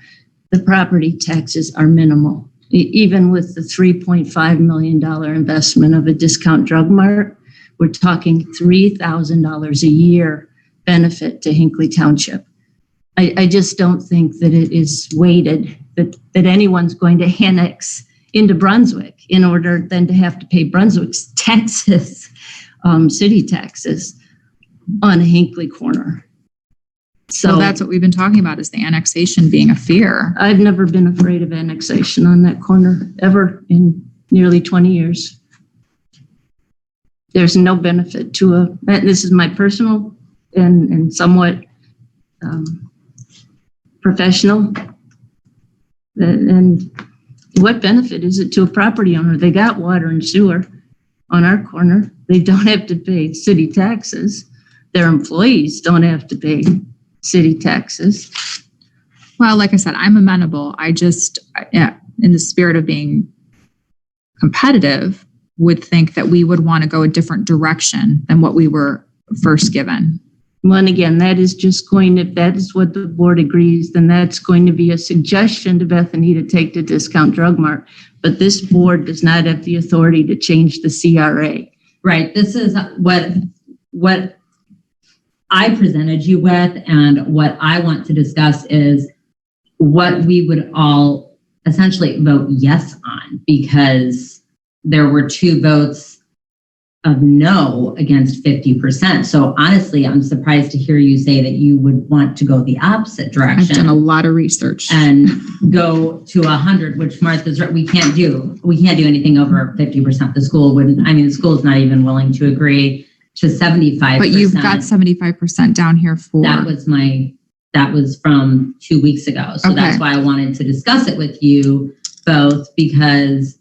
the property taxes are minimal. Even with the $3.5 million investment of a discount drug mart, we're talking $3,000 a year benefit to Hinckley Township. I just don't think that it is weighted, that anyone's going to annex into Brunswick in order then to have to pay Brunswick's taxes, city taxes on a Hinckley corner. So well, that's what we've been talking about, is the annexation being a fear. I've never been afraid of annexation on that corner ever in nearly 20 years. There's no benefit to this is my personal and somewhat professional. And what benefit is it to a property owner? They got water and sewer on our corner. They don't have to pay city taxes. Their employees don't have to pay city taxes. Well, like I said, I'm amenable. I just, in the spirit of being competitive, would think that we would want to go a different direction than what we were first given. Well, and again, that is just going to, that is what the board agrees, then that's going to be a suggestion to Bethany to take to Discount Drug Mart. But this board does not have the authority to change the CRA. Right. This is what I presented you with, and what I want to discuss is what we would all essentially vote yes on, because there were 2 votes of no against 50%. So honestly, I'm surprised to hear you say that you would want to go the opposite direction. I've done a lot of research. And go to 100, which Martha's right, we can't do anything over 50%. The school wouldn't, I mean, the school's not even willing to agree to 75%. But you've got 75% down here for. That was from 2 weeks ago. So Okay. That's why I wanted to discuss it with you both, because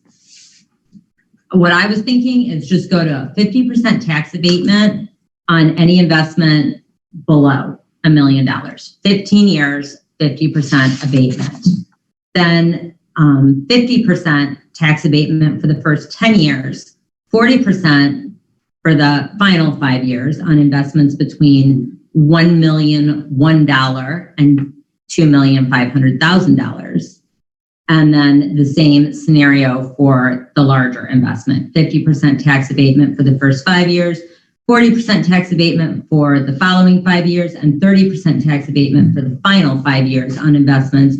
what I was thinking is just go to a 50% tax abatement on any investment below $1 million. 15 years, 50% abatement. Then 50% tax abatement for the first 10 years, 40% for the final 5 years on investments between $1,001 and $2,500,000. And then the same scenario for the larger investment, 50% tax abatement for the first 5 years, 40% tax abatement for the following 5 years, and 30% tax abatement for the final 5 years on investments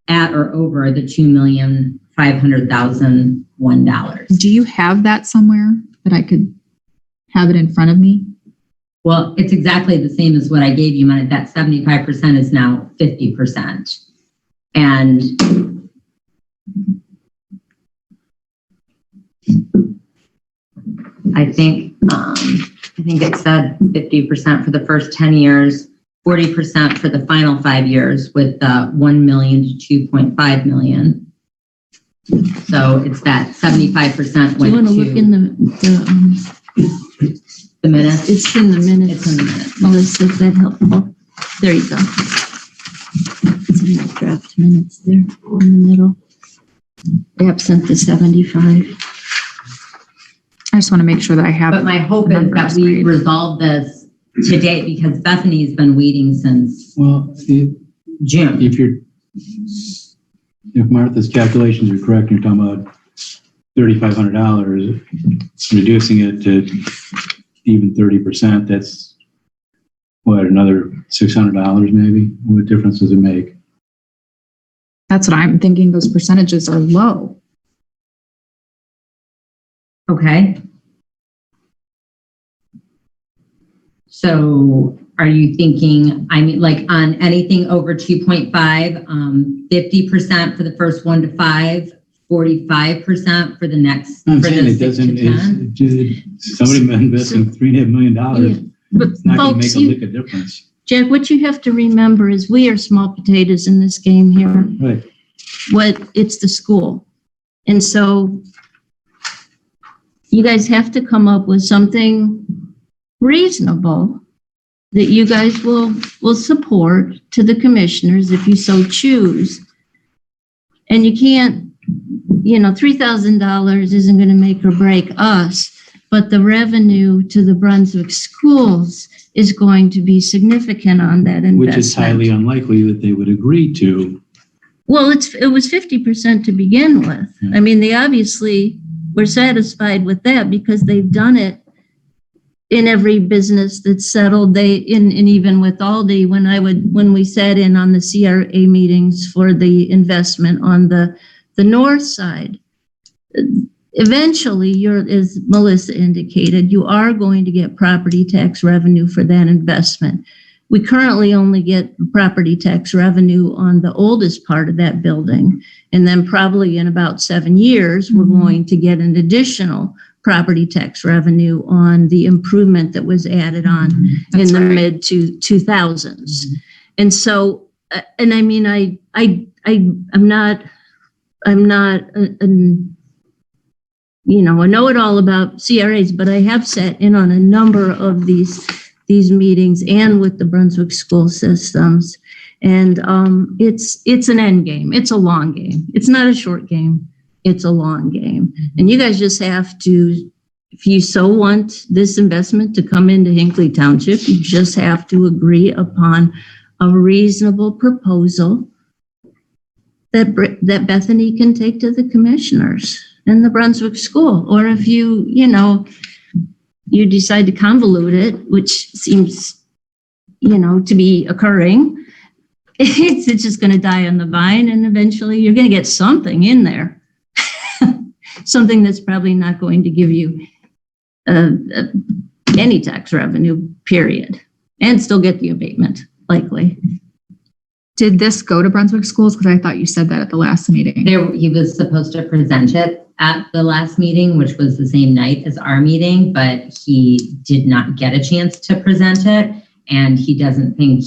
at or over the $2,500,001. Do you have that somewhere that I could have it in front of me? Well, it's exactly the same as what I gave you. That 75% is now 50%. And I think it said 50% for the first 10 years, 40% for the final 5 years, with 1 million to 2.5 million. So it's that 75% Do you want to look in the minutes? It's in the minutes. It's in the minutes. Melissa, is that helpful? There you go. It's in that draft minutes there in the middle. Absent the 75. I just want to make sure that I have. But my hope is that we resolve this today, because Bethany's been waiting since June. If Martha's calculations are correct, you're talking about $3,500, reducing it to even 30%, that's what, another $600 maybe? What difference does it make? That's what I'm thinking. Those percentages are low. Okay. So are you thinking, I mean, like on anything over 2.5, 50% for the first 1 to 5, 45% for the next, I'm for saying the it 6 doesn't, to 10? somebody investing $3.5 million. Yeah. But It's not going to folks, make a lick of difference. Jack, what you have to remember is we are small potatoes in this game here. Right. It's the school. And so you guys have to come up with something reasonable that you guys will support to the commissioners if you so choose. And you can't, $3,000 isn't going to make or break us. but the revenue to the Brunswick schools is going to be significant on that investment. Which is highly unlikely that they would agree to. Well, it was 50% to begin with. I mean, they obviously were satisfied with that because they've done it in every business that's settled. And even with Aldi, when we sat in on the CRA meetings for the investment on the north side, eventually, as Melissa indicated, you are going to get property tax revenue for that investment. We currently only get property tax revenue on the oldest part of that building. And then probably in about 7 years, we're going to get an additional property tax revenue on the improvement that was added on in the mid 2000s. And so, and I mean, I'm not a know-it-all about CRAs, but I have sat in on a number of these meetings and with the Brunswick school systems. And it's an end game. It's a long game. It's not a short game. It's a long game. And you guys just have to, if you so want this investment to come into Hinckley Township, you just have to agree upon a reasonable proposal that Bethany can take to the commissioners and the Brunswick school. Or if you decide to convolute it, which seems, to be occurring, it's just going to die on the vine, and eventually you're going to get something in there. Something that's probably not going to give you any tax revenue, period, and still get the abatement, likely. Did this go to Brunswick schools? Because I thought you said that at the last meeting. He was supposed to present it at the last meeting, which was the same night as our meeting, but he did not get a chance to present it. And he doesn't think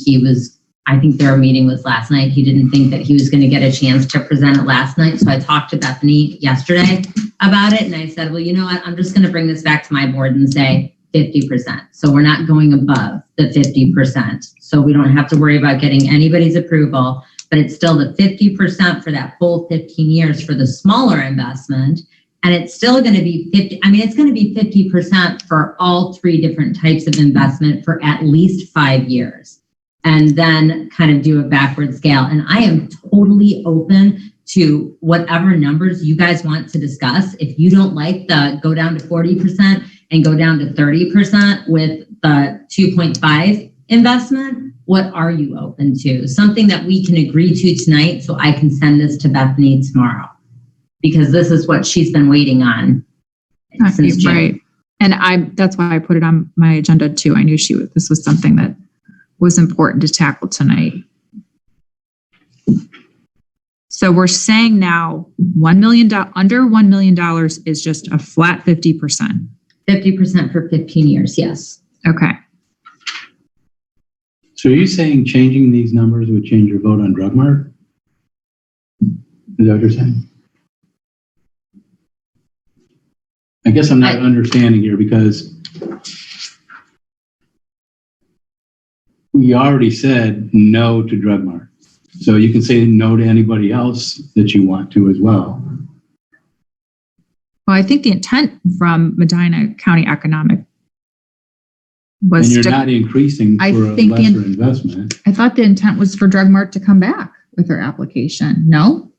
I think their meeting was last night. He didn't think that he was going to get a chance to present it last night. So I talked to Bethany yesterday about it. And I said, well, you know what? I'm just going to bring this back to my board and say 50%. So we're not going above the 50%. So we don't have to worry about getting anybody's approval, but it's still the 50% for that full 15 years for the smaller investment. And it's still going to be it's going to be 50% for all 3 different types of investment for at least 5 years. And then kind of do a backward scale. And I am totally open to whatever numbers you guys want to discuss. If you don't like the go down to 40% and go down to 30% with the 2.5 investment, what are you open to? Something that we can agree to tonight so I can send this to Bethany tomorrow. Because this is what she's been waiting on since June. Right. And that's why I put it on my agenda too. I knew this was something that was important to tackle tonight. So we're saying now under $1 million is just a flat 50%. 50% for 15 years, yes. Okay. So are you saying changing these numbers would change your vote on Drug Mart? Is that what you're saying? I guess I'm not understanding here because we already said no to Drug Mart. So you can say no to anybody else that you want to as well. Well, I think the intent from Medina County Economic was and you're not increasing for a lesser investment. I thought the intent was for Drug Mart to come back with her application. No?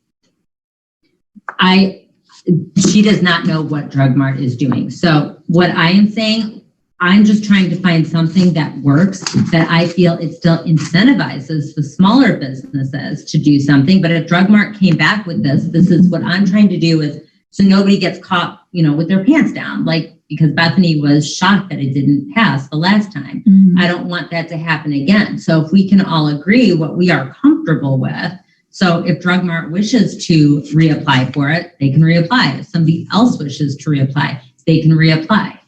She does not know what Drug Mart is doing. So what I am saying, I'm just trying to find something that works, that I feel it still incentivizes the smaller businesses to do something. But if Drug Mart came back with this is what I'm trying to do is so nobody gets caught, with their pants down, because Bethany was shocked that it didn't pass the last time. Mm-hmm. I don't want that to happen again. So if we can all agree what we are comfortable with, so if Drug Mart wishes to reapply for it, they can reapply. If somebody else wishes to reapply, they can reapply.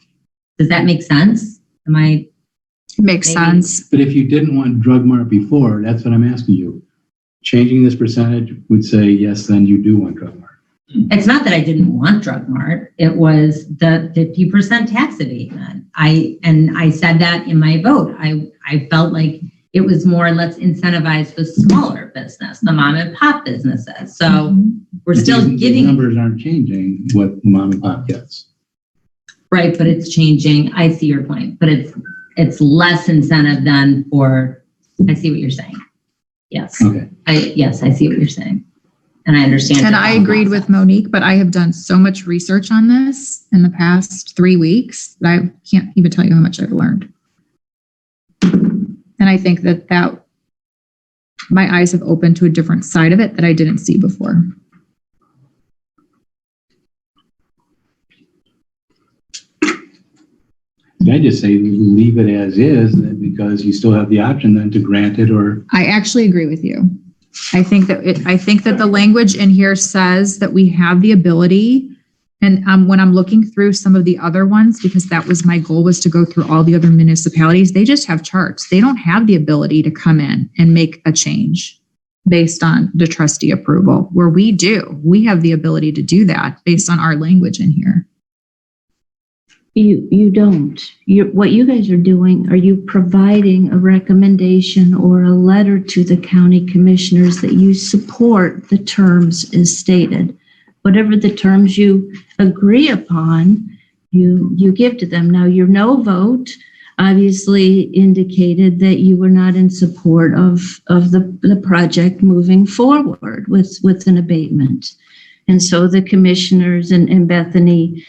Does that make sense? It makes sense. But if you didn't want Drug Mart before, that's what I'm asking you. Changing this percentage would say, yes, then you do want Drug Mart. It's not that I didn't want Drug Mart. It was the 50% tax abatement. I said that in my vote. I felt like it was more, let's incentivize the smaller business, the mom and pop businesses. So we're still giving. The numbers aren't changing what mom and pop gets. Right, but it's changing. I see your point, but it's less incentive than for, I see what you're saying. Yes. Okay. I see what you're saying. And I understand. And I agreed with Monique, but I have done so much research on this in the past 3 weeks that I can't even tell you how much I've learned. And I think that my eyes have opened to a different side of it that I didn't see before. I just say leave it as is, because you still have the option then to grant it or. I actually agree with you. I think that the language in here says that we have the ability, and when I'm looking through some of the other ones, because that was my goal, was to go through all the other municipalities, they just have charts. They don't have the ability to come in and make a change based on the trustee approval, where we do. We have the ability to do that based on our language in here. You don't. What you guys are doing, are you providing a recommendation or a letter to the county commissioners that you support the terms as stated? Whatever the terms you agree upon, you give to them. Now, your no vote obviously indicated that you were not in support of the project moving forward with an abatement. And so the commissioners and Bethany,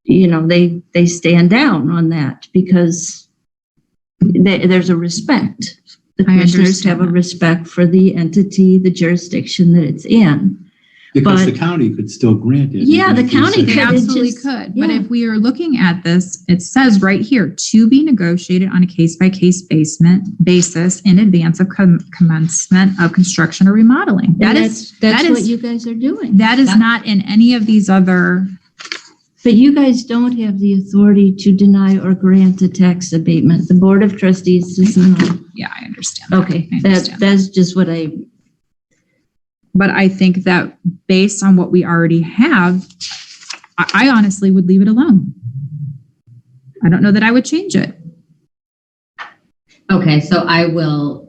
they stand down on that because there's a respect. The commissioners have a respect for the entity, the jurisdiction that it's in. Because the county could still grant it. Yeah, the county They absolutely could. But if we are looking at this, it says right here, to be negotiated on a case-by-case basis in advance of commencement of construction or remodeling. That's what you guys are doing. That is not in any of these other. But you guys don't have the authority to deny or grant a tax abatement. The Board of Trustees does not. Yeah, I understand. Okay, that's just what But I think that based on what we already have, I honestly would leave it alone. I don't know that I would change it. Okay, so I will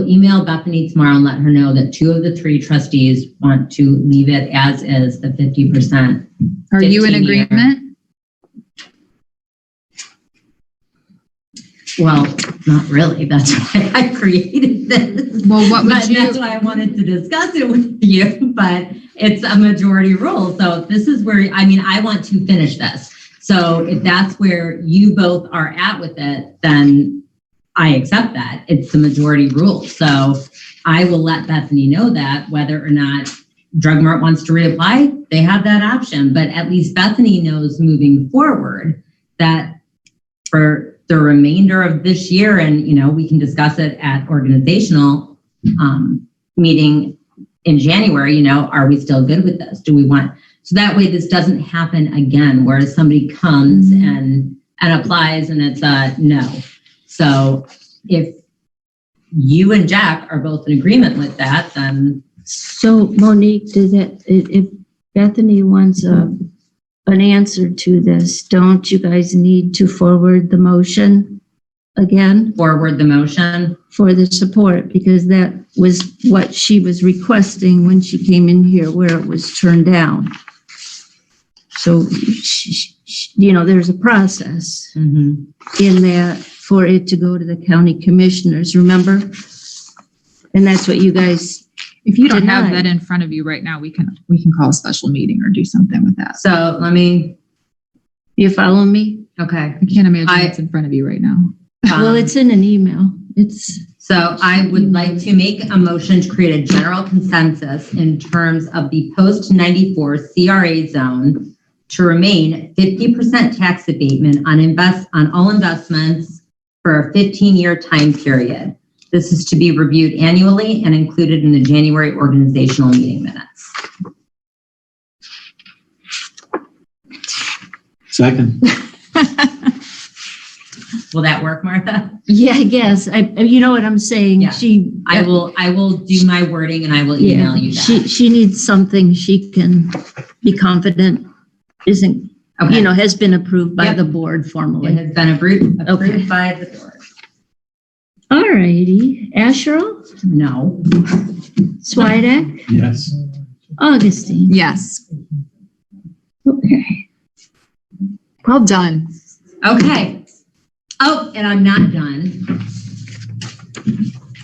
email Bethany tomorrow and let her know that 2 of the 3 trustees want to leave it as is, the 50%. Are you in agreement? Well, not really. That's why I created this. Well, what would That's why I wanted to discuss it with you, but it's a majority rule. So this is where, I want to finish this. So if that's where you both are at with it, then I accept that. It's the majority rule. So I will let Bethany know that whether or not Drug Mart wants to reapply, they have that option. But at least Bethany knows moving forward that for the remainder of this year, and we can discuss it at organizational meeting in January, are we still good with this? Do we want, so that way this doesn't happen again, whereas somebody comes and applies and it's a no. So if you and Jack are both in agreement with that, then. So Monique, if Bethany wants an answer to this, don't you guys need to forward the motion again? Forward the motion? For the support, because that was what she was requesting when she came in here, where it was turned down. So, there's a process in that for it to go to the county commissioners, remember? And that's what you guys. If you don't have that in front of you right now, we can call a special meeting or do something with that. So you follow me? Okay. I can't imagine it's in front of you right now. Well, it's in an email. So I would like to make a motion to create a general consensus in terms of the post-94 CRA zone to remain 50% tax abatement on all investments for a 15-year time period. This is to be reviewed annually and included in the January organizational meeting minutes. Second. Will that work, Martha? Yeah, I guess. You know what I'm saying? Yeah. I will do my wording and I will email you that. She needs something she can be confident isn't, has been approved by the board formally. It has been approved by the board. All righty. Asherle? No. Swidek? Yes. Augustine? Yes. Okay. Well done. Okay. Oh, and I'm not done.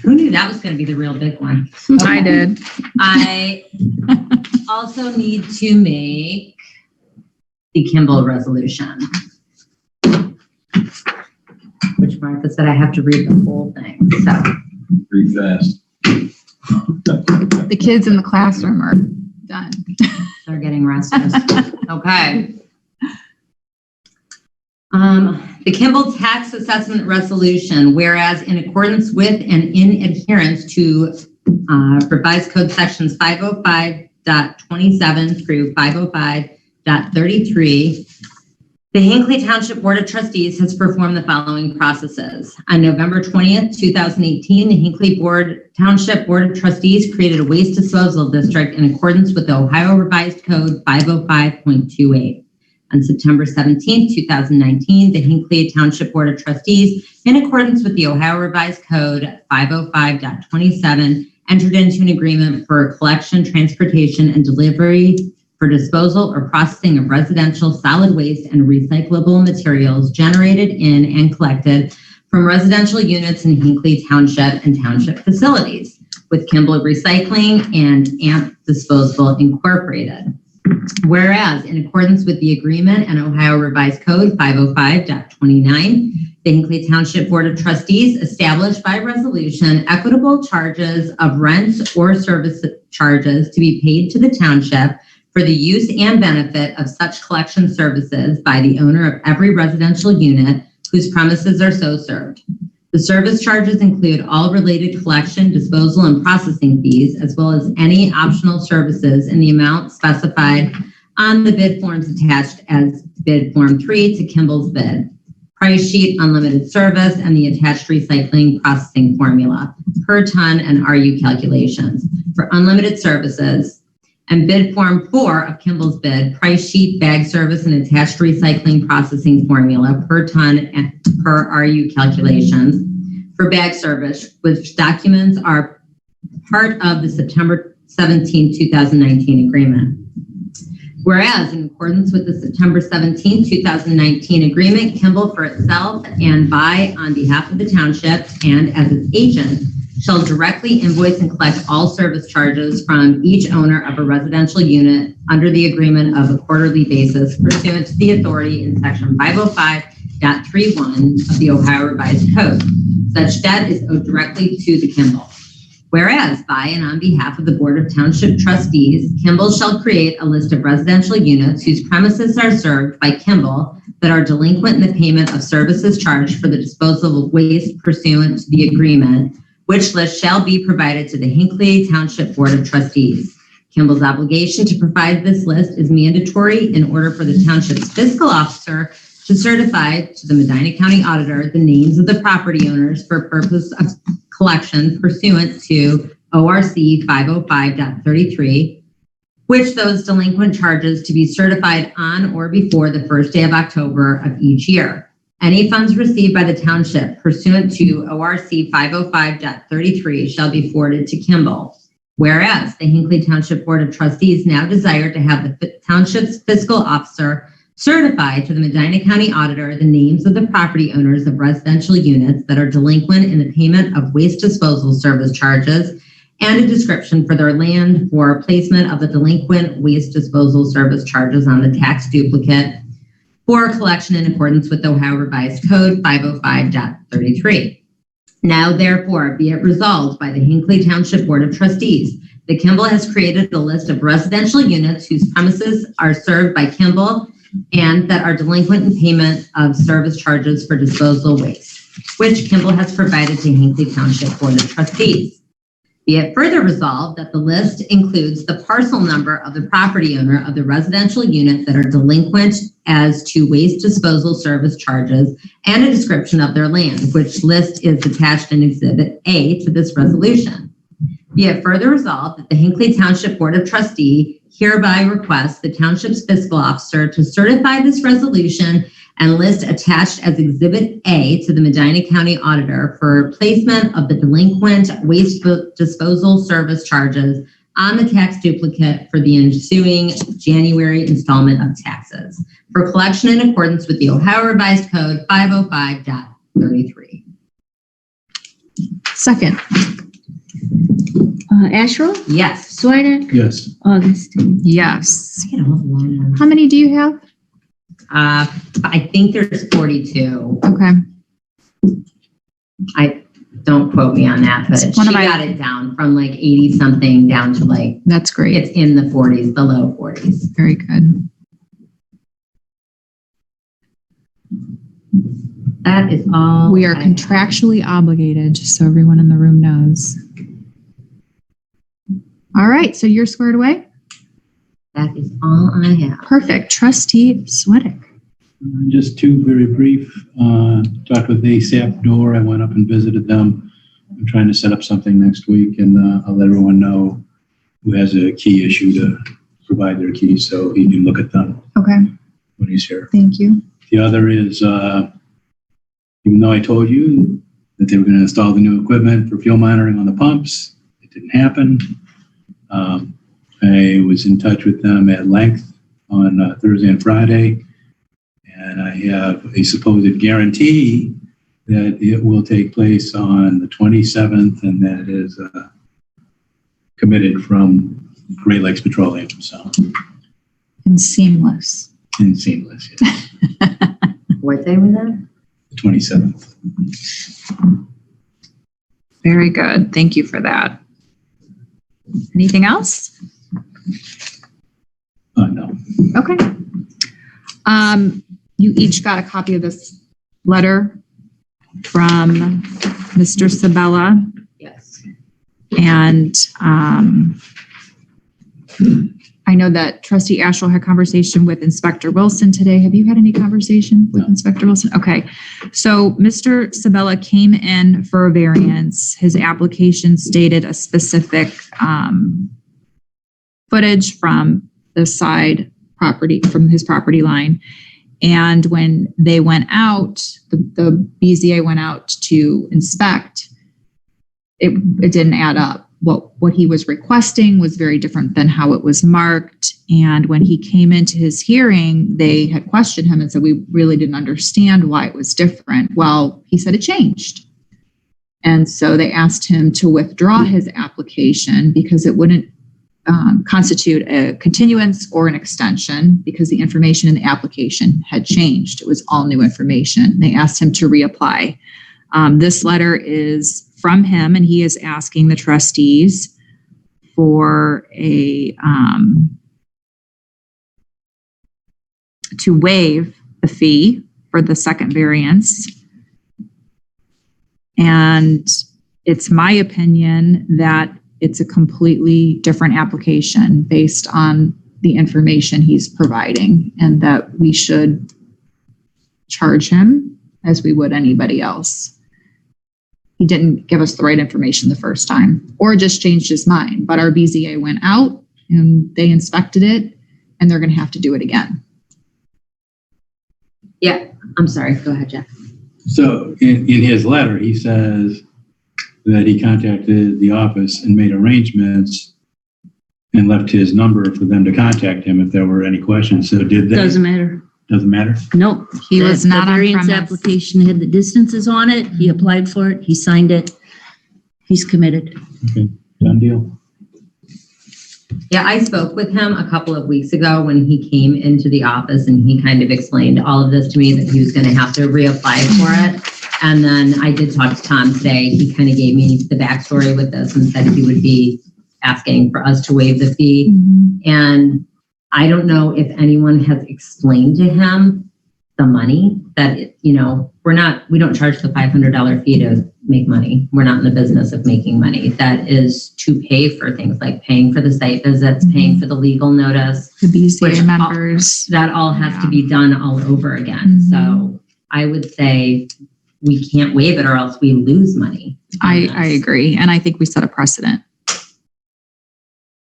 Who knew that was going to be the real big one? I did. I also need to make the Kimball resolution, which Martha said I have to read the whole thing. So Pretty fast. The kids in the classroom are done. they're getting restless. Okay. The Kimball Tax Assessment Resolution, whereas in accordance with and in adherence to revised code sections 505.27 through 505.33, the Hinckley Township Board of Trustees has performed the following processes. On November 20th, 2018, the Hinckley Township Board of Trustees created a waste disposal district in accordance with the Ohio Revised Code 505.28. On September 17th, 2019, the Hinckley Township Board of Trustees, in accordance with the Ohio Revised Code 505.27, entered into an agreement for collection, transportation, and delivery for disposal or processing of residential solid waste and recyclable materials generated in and collected from residential units in Hinckley Township and township facilities with Kimball Recycling and AMP Disposal Incorporated. Whereas, in accordance with the agreement and Ohio Revised Code 505.29, the Hinckley Township Board of Trustees established by resolution equitable charges of rent or service charges to be paid to the township for the use and benefit of such collection services by the owner of every residential unit whose premises are so served. The service charges include all related collection, disposal, and processing fees, as well as any optional services in the amount specified on the bid forms attached as bid form 3 to Kimball's bid, price sheet, unlimited service, and the attached recycling processing formula per ton and RU calculations for unlimited services, and bid form 4 of Kimball's bid, price sheet, bag service, and attached recycling processing formula per ton and per RU calculations for bag service, which documents are part of the September 17, 2019 agreement. Whereas in accordance with the September 17, 2019 agreement, Kimball for itself and by on behalf of the township and as its agent shall directly invoice and collect all service charges from each owner of a residential unit under the agreement of a quarterly basis pursuant to the authority in section 505.31 of the Ohio Revised Code. Such debt is owed directly to the Kimball. Whereas by and on behalf of the Board of Township Trustees, Kimball shall create a list of residential units whose premises are served by Kimball that are delinquent in the payment of services charged for the disposal of waste pursuant to the agreement, which list shall be provided to the Hinckley Township Board of Trustees. Kimball's obligation to provide this list is mandatory in order for the township's fiscal officer to certify to the Medina County Auditor the names of the property owners for purpose of collection pursuant to ORC 505.33, which those delinquent charges to be certified on or before the first day of October of each year. Any funds received by the township pursuant to ORC 505.33 shall be forwarded to Kimball. Whereas the Hinckley Township Board of Trustees now desire to have the township's fiscal officer certify to the Medina County Auditor the names of the property owners of residential units that are delinquent in the payment of waste disposal service charges and a description for their land for placement of the delinquent waste disposal service charges on the tax duplicate for collection in accordance with Ohio Revised Code 505.33. Now, therefore, be it resolved by the Hinckley Township Board of Trustees that Kimball has created a list of residential units whose premises are served by Kimball and that are delinquent in payment of service charges for disposal waste, which Kimball has provided to Hinckley Township Board of Trustees. Be it further resolved that the list includes the parcel number of the property owner of the residential unit that are delinquent as to waste disposal service charges and a description of their land, which list is attached in Exhibit A to this resolution. Be it further resolved that the Hinckley Township Board of Trustees hereby requests the township's fiscal officer to certify this resolution and list attached as Exhibit A to the Medina County Auditor for placement of the delinquent waste disposal service charges on the tax duplicate for the ensuing January installment of taxes for collection in accordance with the Ohio Revised Code 505.33. Second. Asherle? Yes. Swedek? Yes. Augustine? Yes. I get a whole line. How many do you have? I think there's 42. Okay. Don't quote me on that, but she got it down from like 80 something down to like, That's great. it's in the 40s, the low 40s. Very good. That is all. We are contractually obligated, just so everyone in the room knows. All right, so you're squared away? That is all I have. Perfect. Trustee Swedek. Just two very brief, talked with ASAP Door. I went up and visited them. I'm trying to set up something next week, and I'll let everyone know who has a key issue to provide their keys so he can look at them Okay, when he's here. thank you. The other is, even though I told you that they were going to install the new equipment for fuel monitoring on the pumps, it didn't happen. I was in touch with them at length on Thursday and Friday, and I have a supposed guarantee that it will take place on the 27th, and that is committed from Great Lakes Petroleum. So, And seamless. and seamless, yes. What day was that? The 27th. Very good. Thank you for that. Anything else? No. Okay. You each got a copy of this letter from Mr. Sabella. Yes. And I know that Trustee Asherle had conversation with Inspector Wilson today. Have you had any conversation with Inspector Wilson? Okay. So Mr. Sabella came in for a variance. His application stated a specific footage from the side property, from his property line. And when they went out, the BZA went out to inspect, it didn't add up. What he was requesting was very different than how it was marked. And when he came into his hearing, they had questioned him and said, we really didn't understand why it was different. Well, he said it changed. And so they asked him to withdraw his application because it wouldn't constitute a continuance or an extension because the information in the application had changed. It was all new information. They asked him to reapply. This letter is from him, and he is asking the trustees for to waive the fee for the second variance. And it's my opinion that it's a completely different application based on the information he's providing, and that we should charge him as we would anybody else. He didn't give us the right information the first time, or just changed his mind. But our BZA went out and they inspected it, and they're going to have to do it again. Yeah, I'm sorry. Go ahead, Jeff. So in his letter, he says that he contacted the office and made arrangements and left his number for them to contact him if there were any questions. So did they? Doesn't matter. Doesn't matter? Nope. He was not the on variance premise. application had the distances on it. He applied for it. He signed it. He's committed. Okay, done deal. Yeah, I spoke with him a couple of weeks ago when he came into the office, and he kind of explained all of this to me, that he was going to have to reapply for it. And then I did talk to Tom today. He kind of gave me the backstory with this and said he would be asking for us to waive the fee. Mm-hmm. And I don't know if anyone has explained to him the money that, we don't charge the $500 fee to make money. We're not in the business of making money. That is to pay for things like paying for the site visits, paying for the legal notice. The BZA which members. that all has to be done all over again. Mhm. So I would say we can't waive it or else we lose money. I agree. And I think we set a precedent.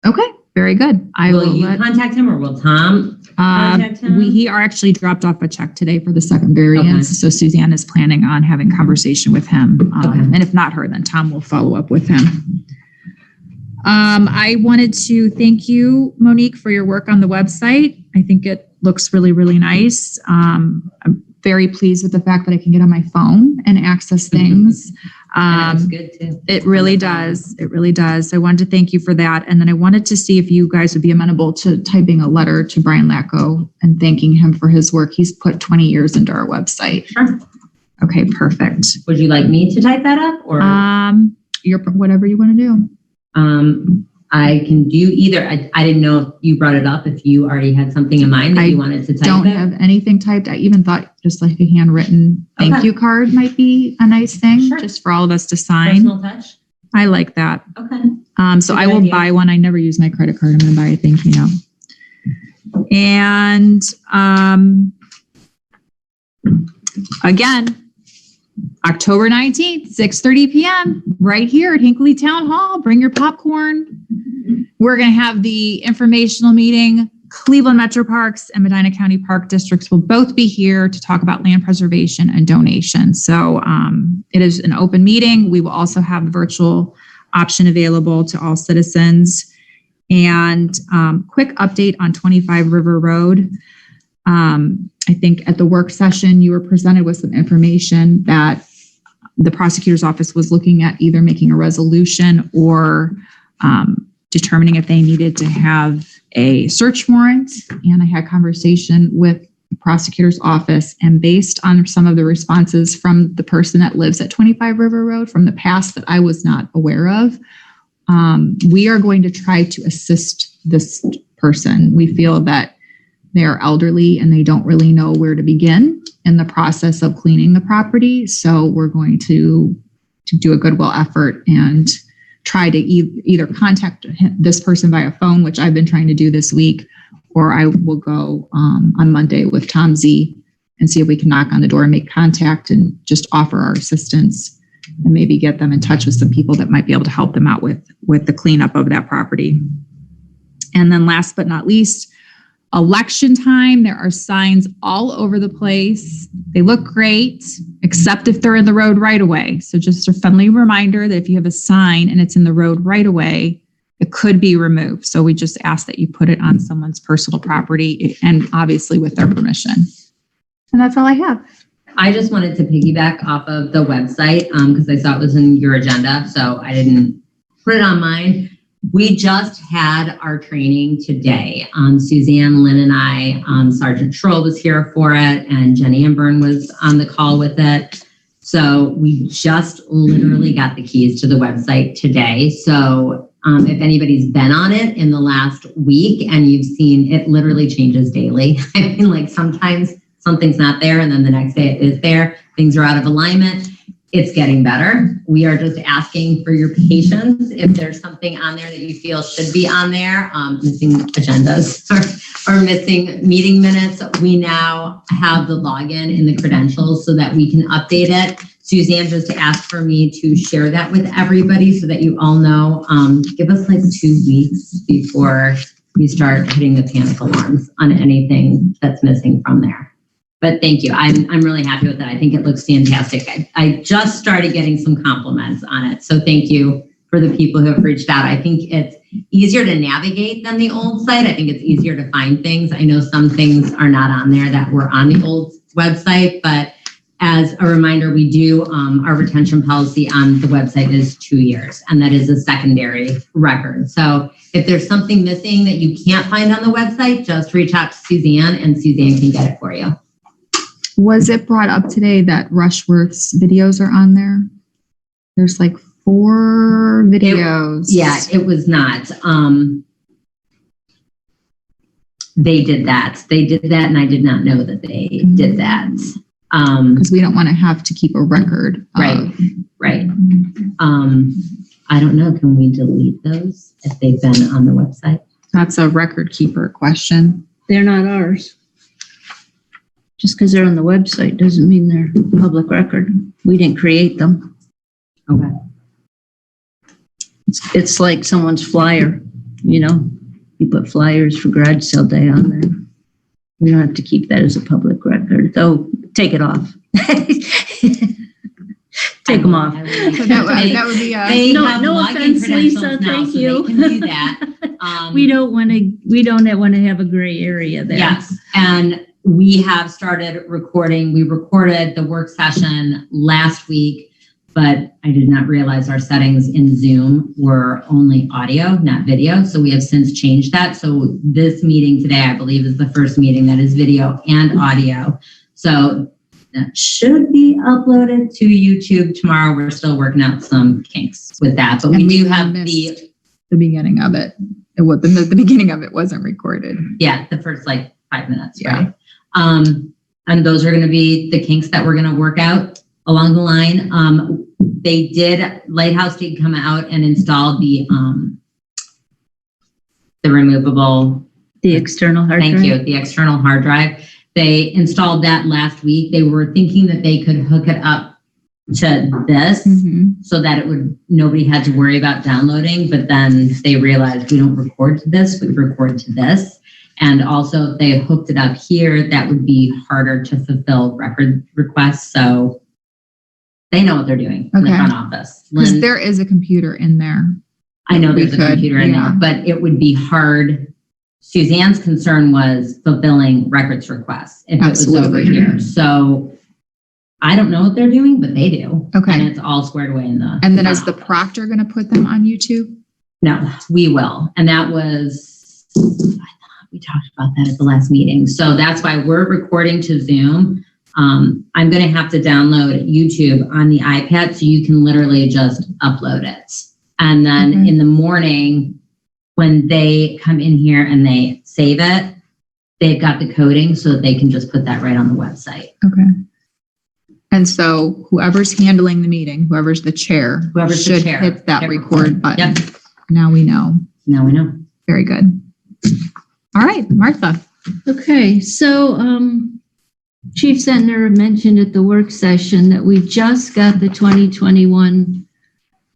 Okay, very good. Will you contact him, or will Tom contact him? He actually dropped off a check today for the second variance. Okay. So Suzanne is planning on having conversation with him. Okay. And if not her, then Tom will follow up with him. I wanted to thank you, Monique, for your work on the website. I think it looks really, really nice. I'm very pleased with the fact that I can get on my phone and access things. And it's good too. It really does. It really does. I wanted to thank you for that. And then I wanted to see if you guys would be amenable to typing a letter to Brian Lacko and thanking him for his work. He's put 20 years into our website. Sure. Okay, perfect. Would you like me to type that up or? Whatever you want to do. I can do either. I didn't know if you brought it up, if you already had something in mind that you wanted to type. Don't have anything typed. I even thought just like a handwritten thank you card might be a nice thing, just for all of us to sign. Personal touch. I like that. Okay. So I will buy one. I never use my credit card. I'm going to buy a thank you note. And again, October 19th, 6:30 p.m. right here at Hinckley Town Hall. Bring your popcorn. We're going to have the informational meeting. Cleveland Metro Parks and Medina County Park Districts will both be here to talk about land preservation and donation. So it is an open meeting. We will also have a virtual option available to all citizens. And quick update on 25 River Road. I think at the work session, you were presented with some information that the prosecutor's office was looking at either making a resolution or determining if they needed to have a search warrant. And I had conversation with the prosecutor's office, and based on some of the responses from the person that lives at 25 River Road from the past that I was not aware of, we are going to try to assist this person. We feel that they are elderly and they don't really know where to begin in the process of cleaning the property. So we're going to do a goodwill effort and try to either contact this person via phone, which I've been trying to do this week, or I will go on Monday with Tom Z and see if we can knock on the door and make contact and just offer our assistance and maybe get them in touch with some people that might be able to help them out with the cleanup of that property. And then last but not least, election time, there are signs all over the place. They look great, except if they're in the road right away. So just a friendly reminder that if you have a sign and it's in the road right away, it could be removed. So we just ask that you put it on someone's personal property and obviously with their permission. And that's all I have. I just wanted to piggyback off of the website because I saw it was in your agenda, so I didn't put it on mine. We just had our training today. Suzanne, Lynn, and I, Sergeant Schroll was here for it, and Jenny Amburn was on the call with it. So we just literally got the keys to the website today. So if anybody's been on it in the last week and you've seen, it literally changes daily. I mean, like sometimes something's not there and then the next day it is there. Things are out of alignment. It's getting better. We are just asking for your patience. If there's something on there that you feel should be on there, missing agendas or missing meeting minutes, we now have the login in the credentials so that we can update it. Suzanne just asked for me to share that with everybody so that you all know. Give us like 2 weeks before we start hitting the panic alarms on anything that's missing from there. But thank you. I'm really happy with that. I think it looks fantastic. I just started getting some compliments on it. So thank you for the people who have reached out. I think it's easier to navigate than the old site. I think it's easier to find things. I know some things are not on there that were on the old website, but as a reminder, we do, our retention policy on the website is 2 years, and that is a secondary record. So if there's something missing that you can't find on the website, just reach out to Suzanne and Suzanne can get it for you. Was it brought up today that Rushworth's videos are on there? There's like 4 videos. It was not. They did that. And I did not know that they did that. Because we don't want to have to keep a record. Right. I don't know. Can we delete those if they've been on the website? That's a record keeper question. They're not ours. Just because they're on the website doesn't mean they're public record. We didn't create them. Okay. It's like someone's flyer, you put flyers for garage sale day on there. We don't have to keep that as a public record. So take it off. take them off. So that would be They No- have no login offense, credentials Lisa, now, thank so you. they can do that. We don't want to have a gray area there. Yes, and we have started recording. We recorded the work session last week, but I did not realize our settings in Zoom were only audio, not video. So we have since changed that. So this meeting today, I believe, is the first meeting that is video and audio. So that should be uploaded to YouTube tomorrow. We're still working out some kinks with that, but we do have the beginning of it. The beginning of it wasn't recorded. Yeah, the first like 5 minutes, Yeah. right? And those are going to be the kinks that we're going to work out along the line. Lighthouse did come out and install the removable. The external hard drive. Thank you. The external hard drive. They installed that last week. They were thinking that they could hook it up to this so that nobody had to worry about downloading, but then they realized we don't record to this, we record to this. And also if they hooked it up here, that would be harder to fulfill record requests. So they know what they're doing in the front office. Because there is a computer in there. I know there's a computer in there, but it would be hard. Suzanne's concern was fulfilling records requests if it was over here. So I don't know what they're doing, but they do. Okay. And it's all squared away in the. And then is the proctor going to put them on YouTube? No, we will. And that was, I thought we talked about that at the last meeting. So that's why we're recording to Zoom. I'm going to have to download YouTube on the iPad so you can literally just upload it. And then in the morning, when they come in here and they save it, they've got the coding so that they can just put that right on the website. Okay. And so whoever's handling the meeting, whoever's the chair, should hit that record button. Yep. Now we know. Now we know. Very good. All right, Martha. Okay, so Chief Sentner mentioned at the work session that we just got the 2021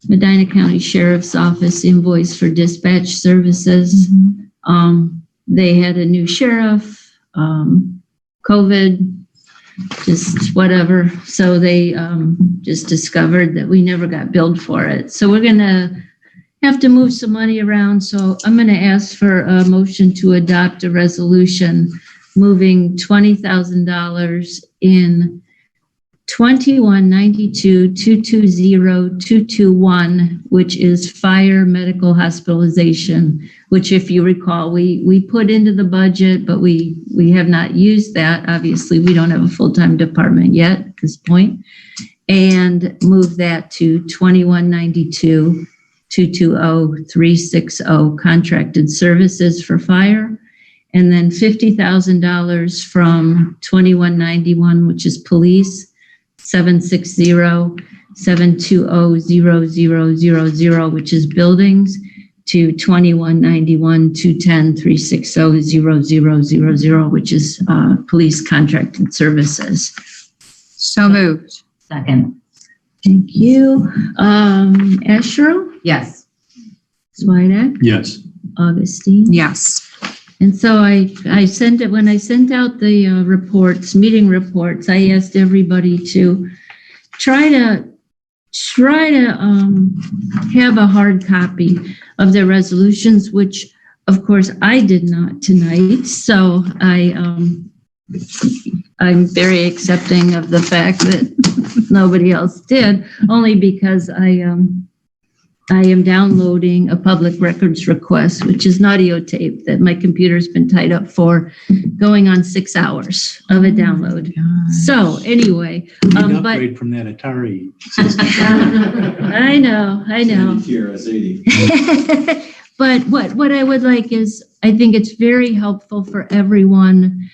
Medina County Sheriff's Office invoice for dispatch services. They had a new sheriff, COVID, just whatever. So they just discovered that we never got billed for it. So we're going to have to move some money around. So I'm going to ask for a motion to adopt a resolution moving $20,000 in 2192-220-221, which is fire medical hospitalization, which if you recall, we put into the budget, but we have not used that. Obviously, we don't have a full-time department yet at this point. And move that to 2192-220-360 contracted services for fire. And then $50,000 from 2191, which is police, 760-720-0000, which is buildings, to 2191-210-360-0000, which is police contracted services. So moved. Second. Thank you. Asher? Yes. Swidek? Yes. Augustine? Yes. And so I sent it, when I sent out the reports, meeting reports, I asked everybody to try to have a hard copy of their resolutions, which of course I did not tonight. So I'm very accepting of the fact that nobody else did, only because I am downloading a public records request, which is an audio tape that my computer's been tied up for going on 6 hours of a download. So anyway, upgrade from that Atari system. I know. But what I would like is, I think it's very helpful for everyone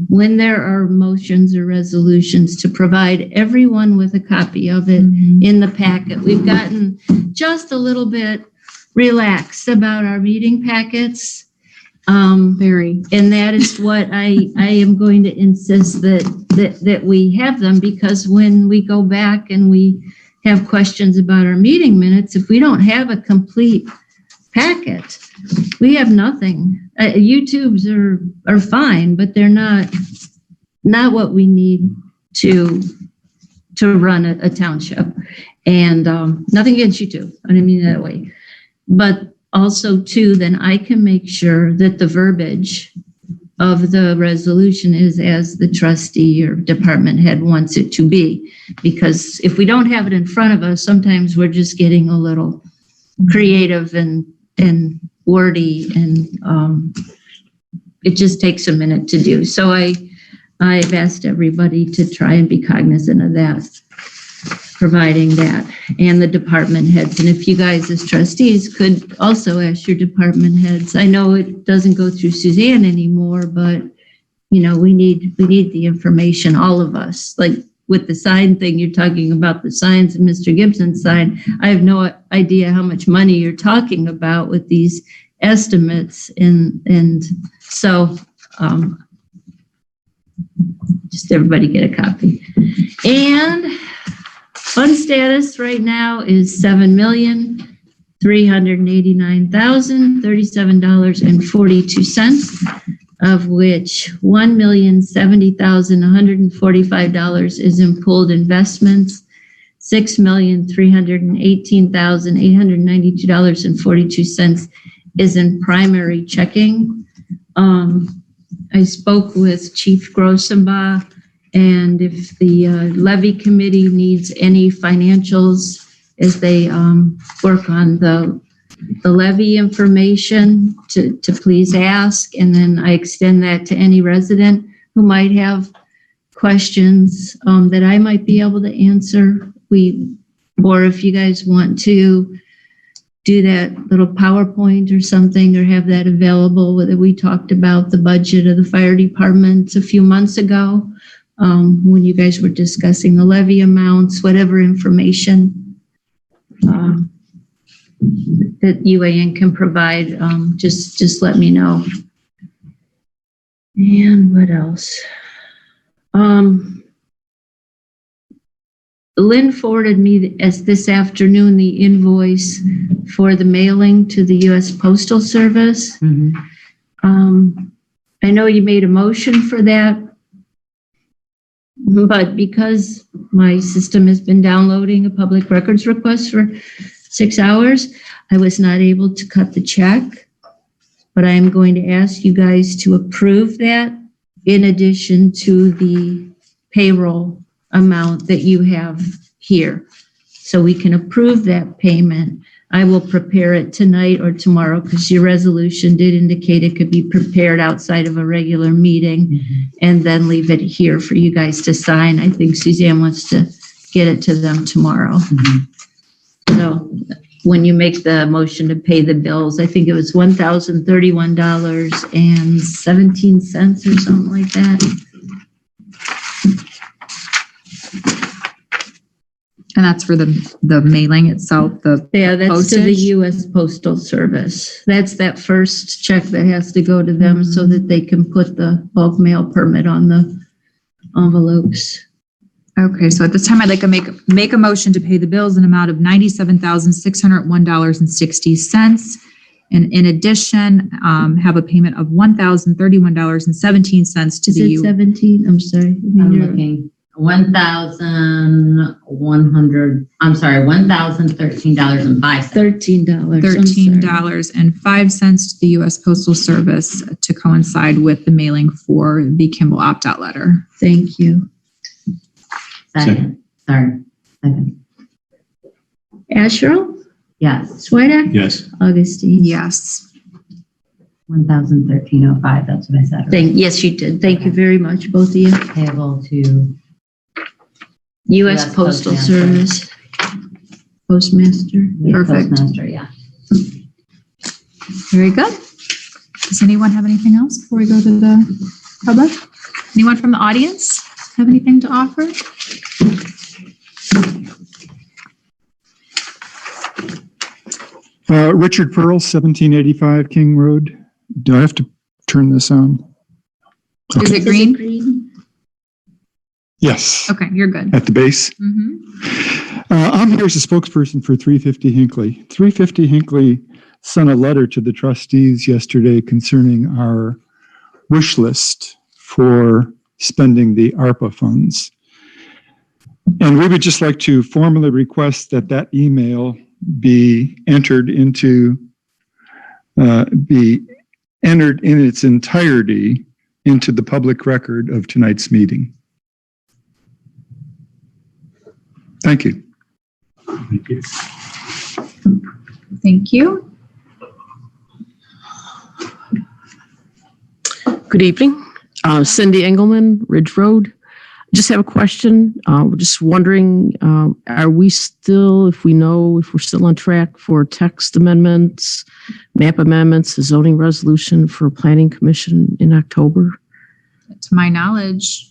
when there are motions or resolutions to provide everyone with a copy of it in the packet. We've gotten just a little bit relaxed about our meeting packets. And that is what I am going to insist that we have them, because when we go back and we have questions about our meeting minutes, if we don't have a complete packet, we have nothing. YouTubes are fine, but they're not what we need to to run a township. And nothing against you two, I didn't mean it that way. But also too, then I can make sure that the verbiage of the resolution is as the trustee or department head wants it to be. Because if we don't have it in front of us, sometimes we're just getting a little creative and wordy, and it just takes a minute to do. So I've asked everybody to try and be cognizant of that, providing that, and the department heads. And if you guys as trustees could also ask your department heads. I know it doesn't go through Suzanne anymore, but you know, we need the information, all of us. Like with the sign thing, you're talking about the signs and Mr. Gibson's sign. I have no idea how much money you're talking about with these estimates, and so just everybody get a copy. And fund status right now is $7,389,037.42, of which $1,070,145 is in pooled investments, $6,318,892.42 is in primary checking. I spoke with Chief Grossenbach, and if the levy committee needs any financials as they work on the levy information, to please ask. And then I extend that to any resident who might have questions that I might be able to answer. Or if you guys want to do that little PowerPoint or something, or have that available, whether we talked about the budget of the fire department a few months ago, when you guys were discussing the levy amounts, whatever information that UAN can provide, just let me know. And what else? Lynn forwarded me this afternoon the invoice for the mailing to the U.S. Postal Service. I know you made a motion for that, but because my system has been downloading a public records request for 6 hours, I was not able to cut the check. But I am going to ask you guys to approve that in addition to the payroll amount that you have here. So we can approve that payment. I will prepare it tonight or tomorrow, because your resolution did indicate it could be prepared outside of a regular meeting, and then leave it here for you guys to sign. I think Suzanne wants to get it to them tomorrow. So when you make the motion to pay the bills, I think it was $1,031.17 or something like that. And that's for the mailing itself, Yeah, that's postage? to the U.S. Postal Service. That's that first check that has to go to them so that they can put the bulk mail permit on the envelopes. Okay, so at this time, I'd like to make a motion to pay the bills in amount of $97,601.60. And in addition, have a payment of $1,031.17 to Is the it 17? I'm sorry. I'm looking. $1,013.05. $13.05 to the U.S. Postal Service to coincide with the mailing for the Kimball opt-out letter. Thank you. Second. Asherle? Yes, Swedek? Yes. Augustine? Yes. $1,013.05. That's what I said. Yes, you did. Thank you very much, both of you. Payable to U.S. Postal Service. Postmaster. Perfect. Postmaster, yeah. Very good. Does anyone have anything else before we go to the public? Anyone from the audience have anything to offer? Richard Pearl, 1785 King Road. Do I have to turn this on? Is it green? Yes. Okay, you're good. At the base. I'm here as a spokesperson for 350 Hinckley. 350 Hinckley sent a letter to the trustees yesterday concerning our wish list for spending the ARPA funds. And we would just like to formally request that that email be entered in its entirety into the public record of tonight's meeting. Thank you. Thank you. Thank you. Good evening. Cindy Engelman, Ridge Road. Just have a question. We're just wondering, are we still, if we know, if we're still on track for text amendments, map amendments, a zoning resolution for Planning Commission in October? To my knowledge,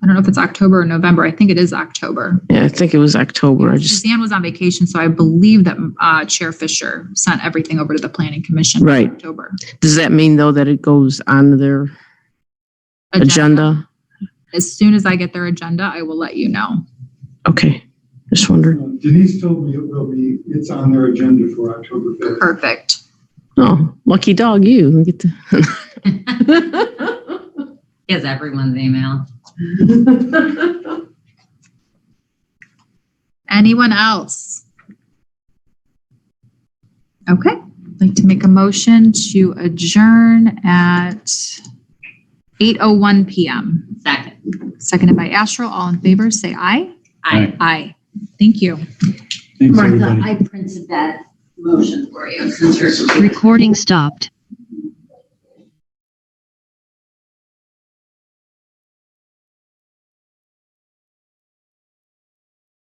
I don't know if it's October or November. I think it is October. Yeah, I think it was October. Suzanne was on vacation, so I believe that Chair Fisher sent everything over to the Planning Commission Right. in October. Does that mean though that it goes on their agenda? As soon as I get their agenda, I will let you know. Okay, just wondering. Denise told me it's on their agenda for October 5th. Perfect. Oh, lucky dog, you get to. He has everyone's email. Anyone else? Okay, I'd like to make a motion to adjourn at 8:01 p.m. Second. Seconded by Astral. All in favor, say aye. Aye. Aye. Thank you. Thanks, Martha, everybody. I printed that motion for you since you're. Recording stopped.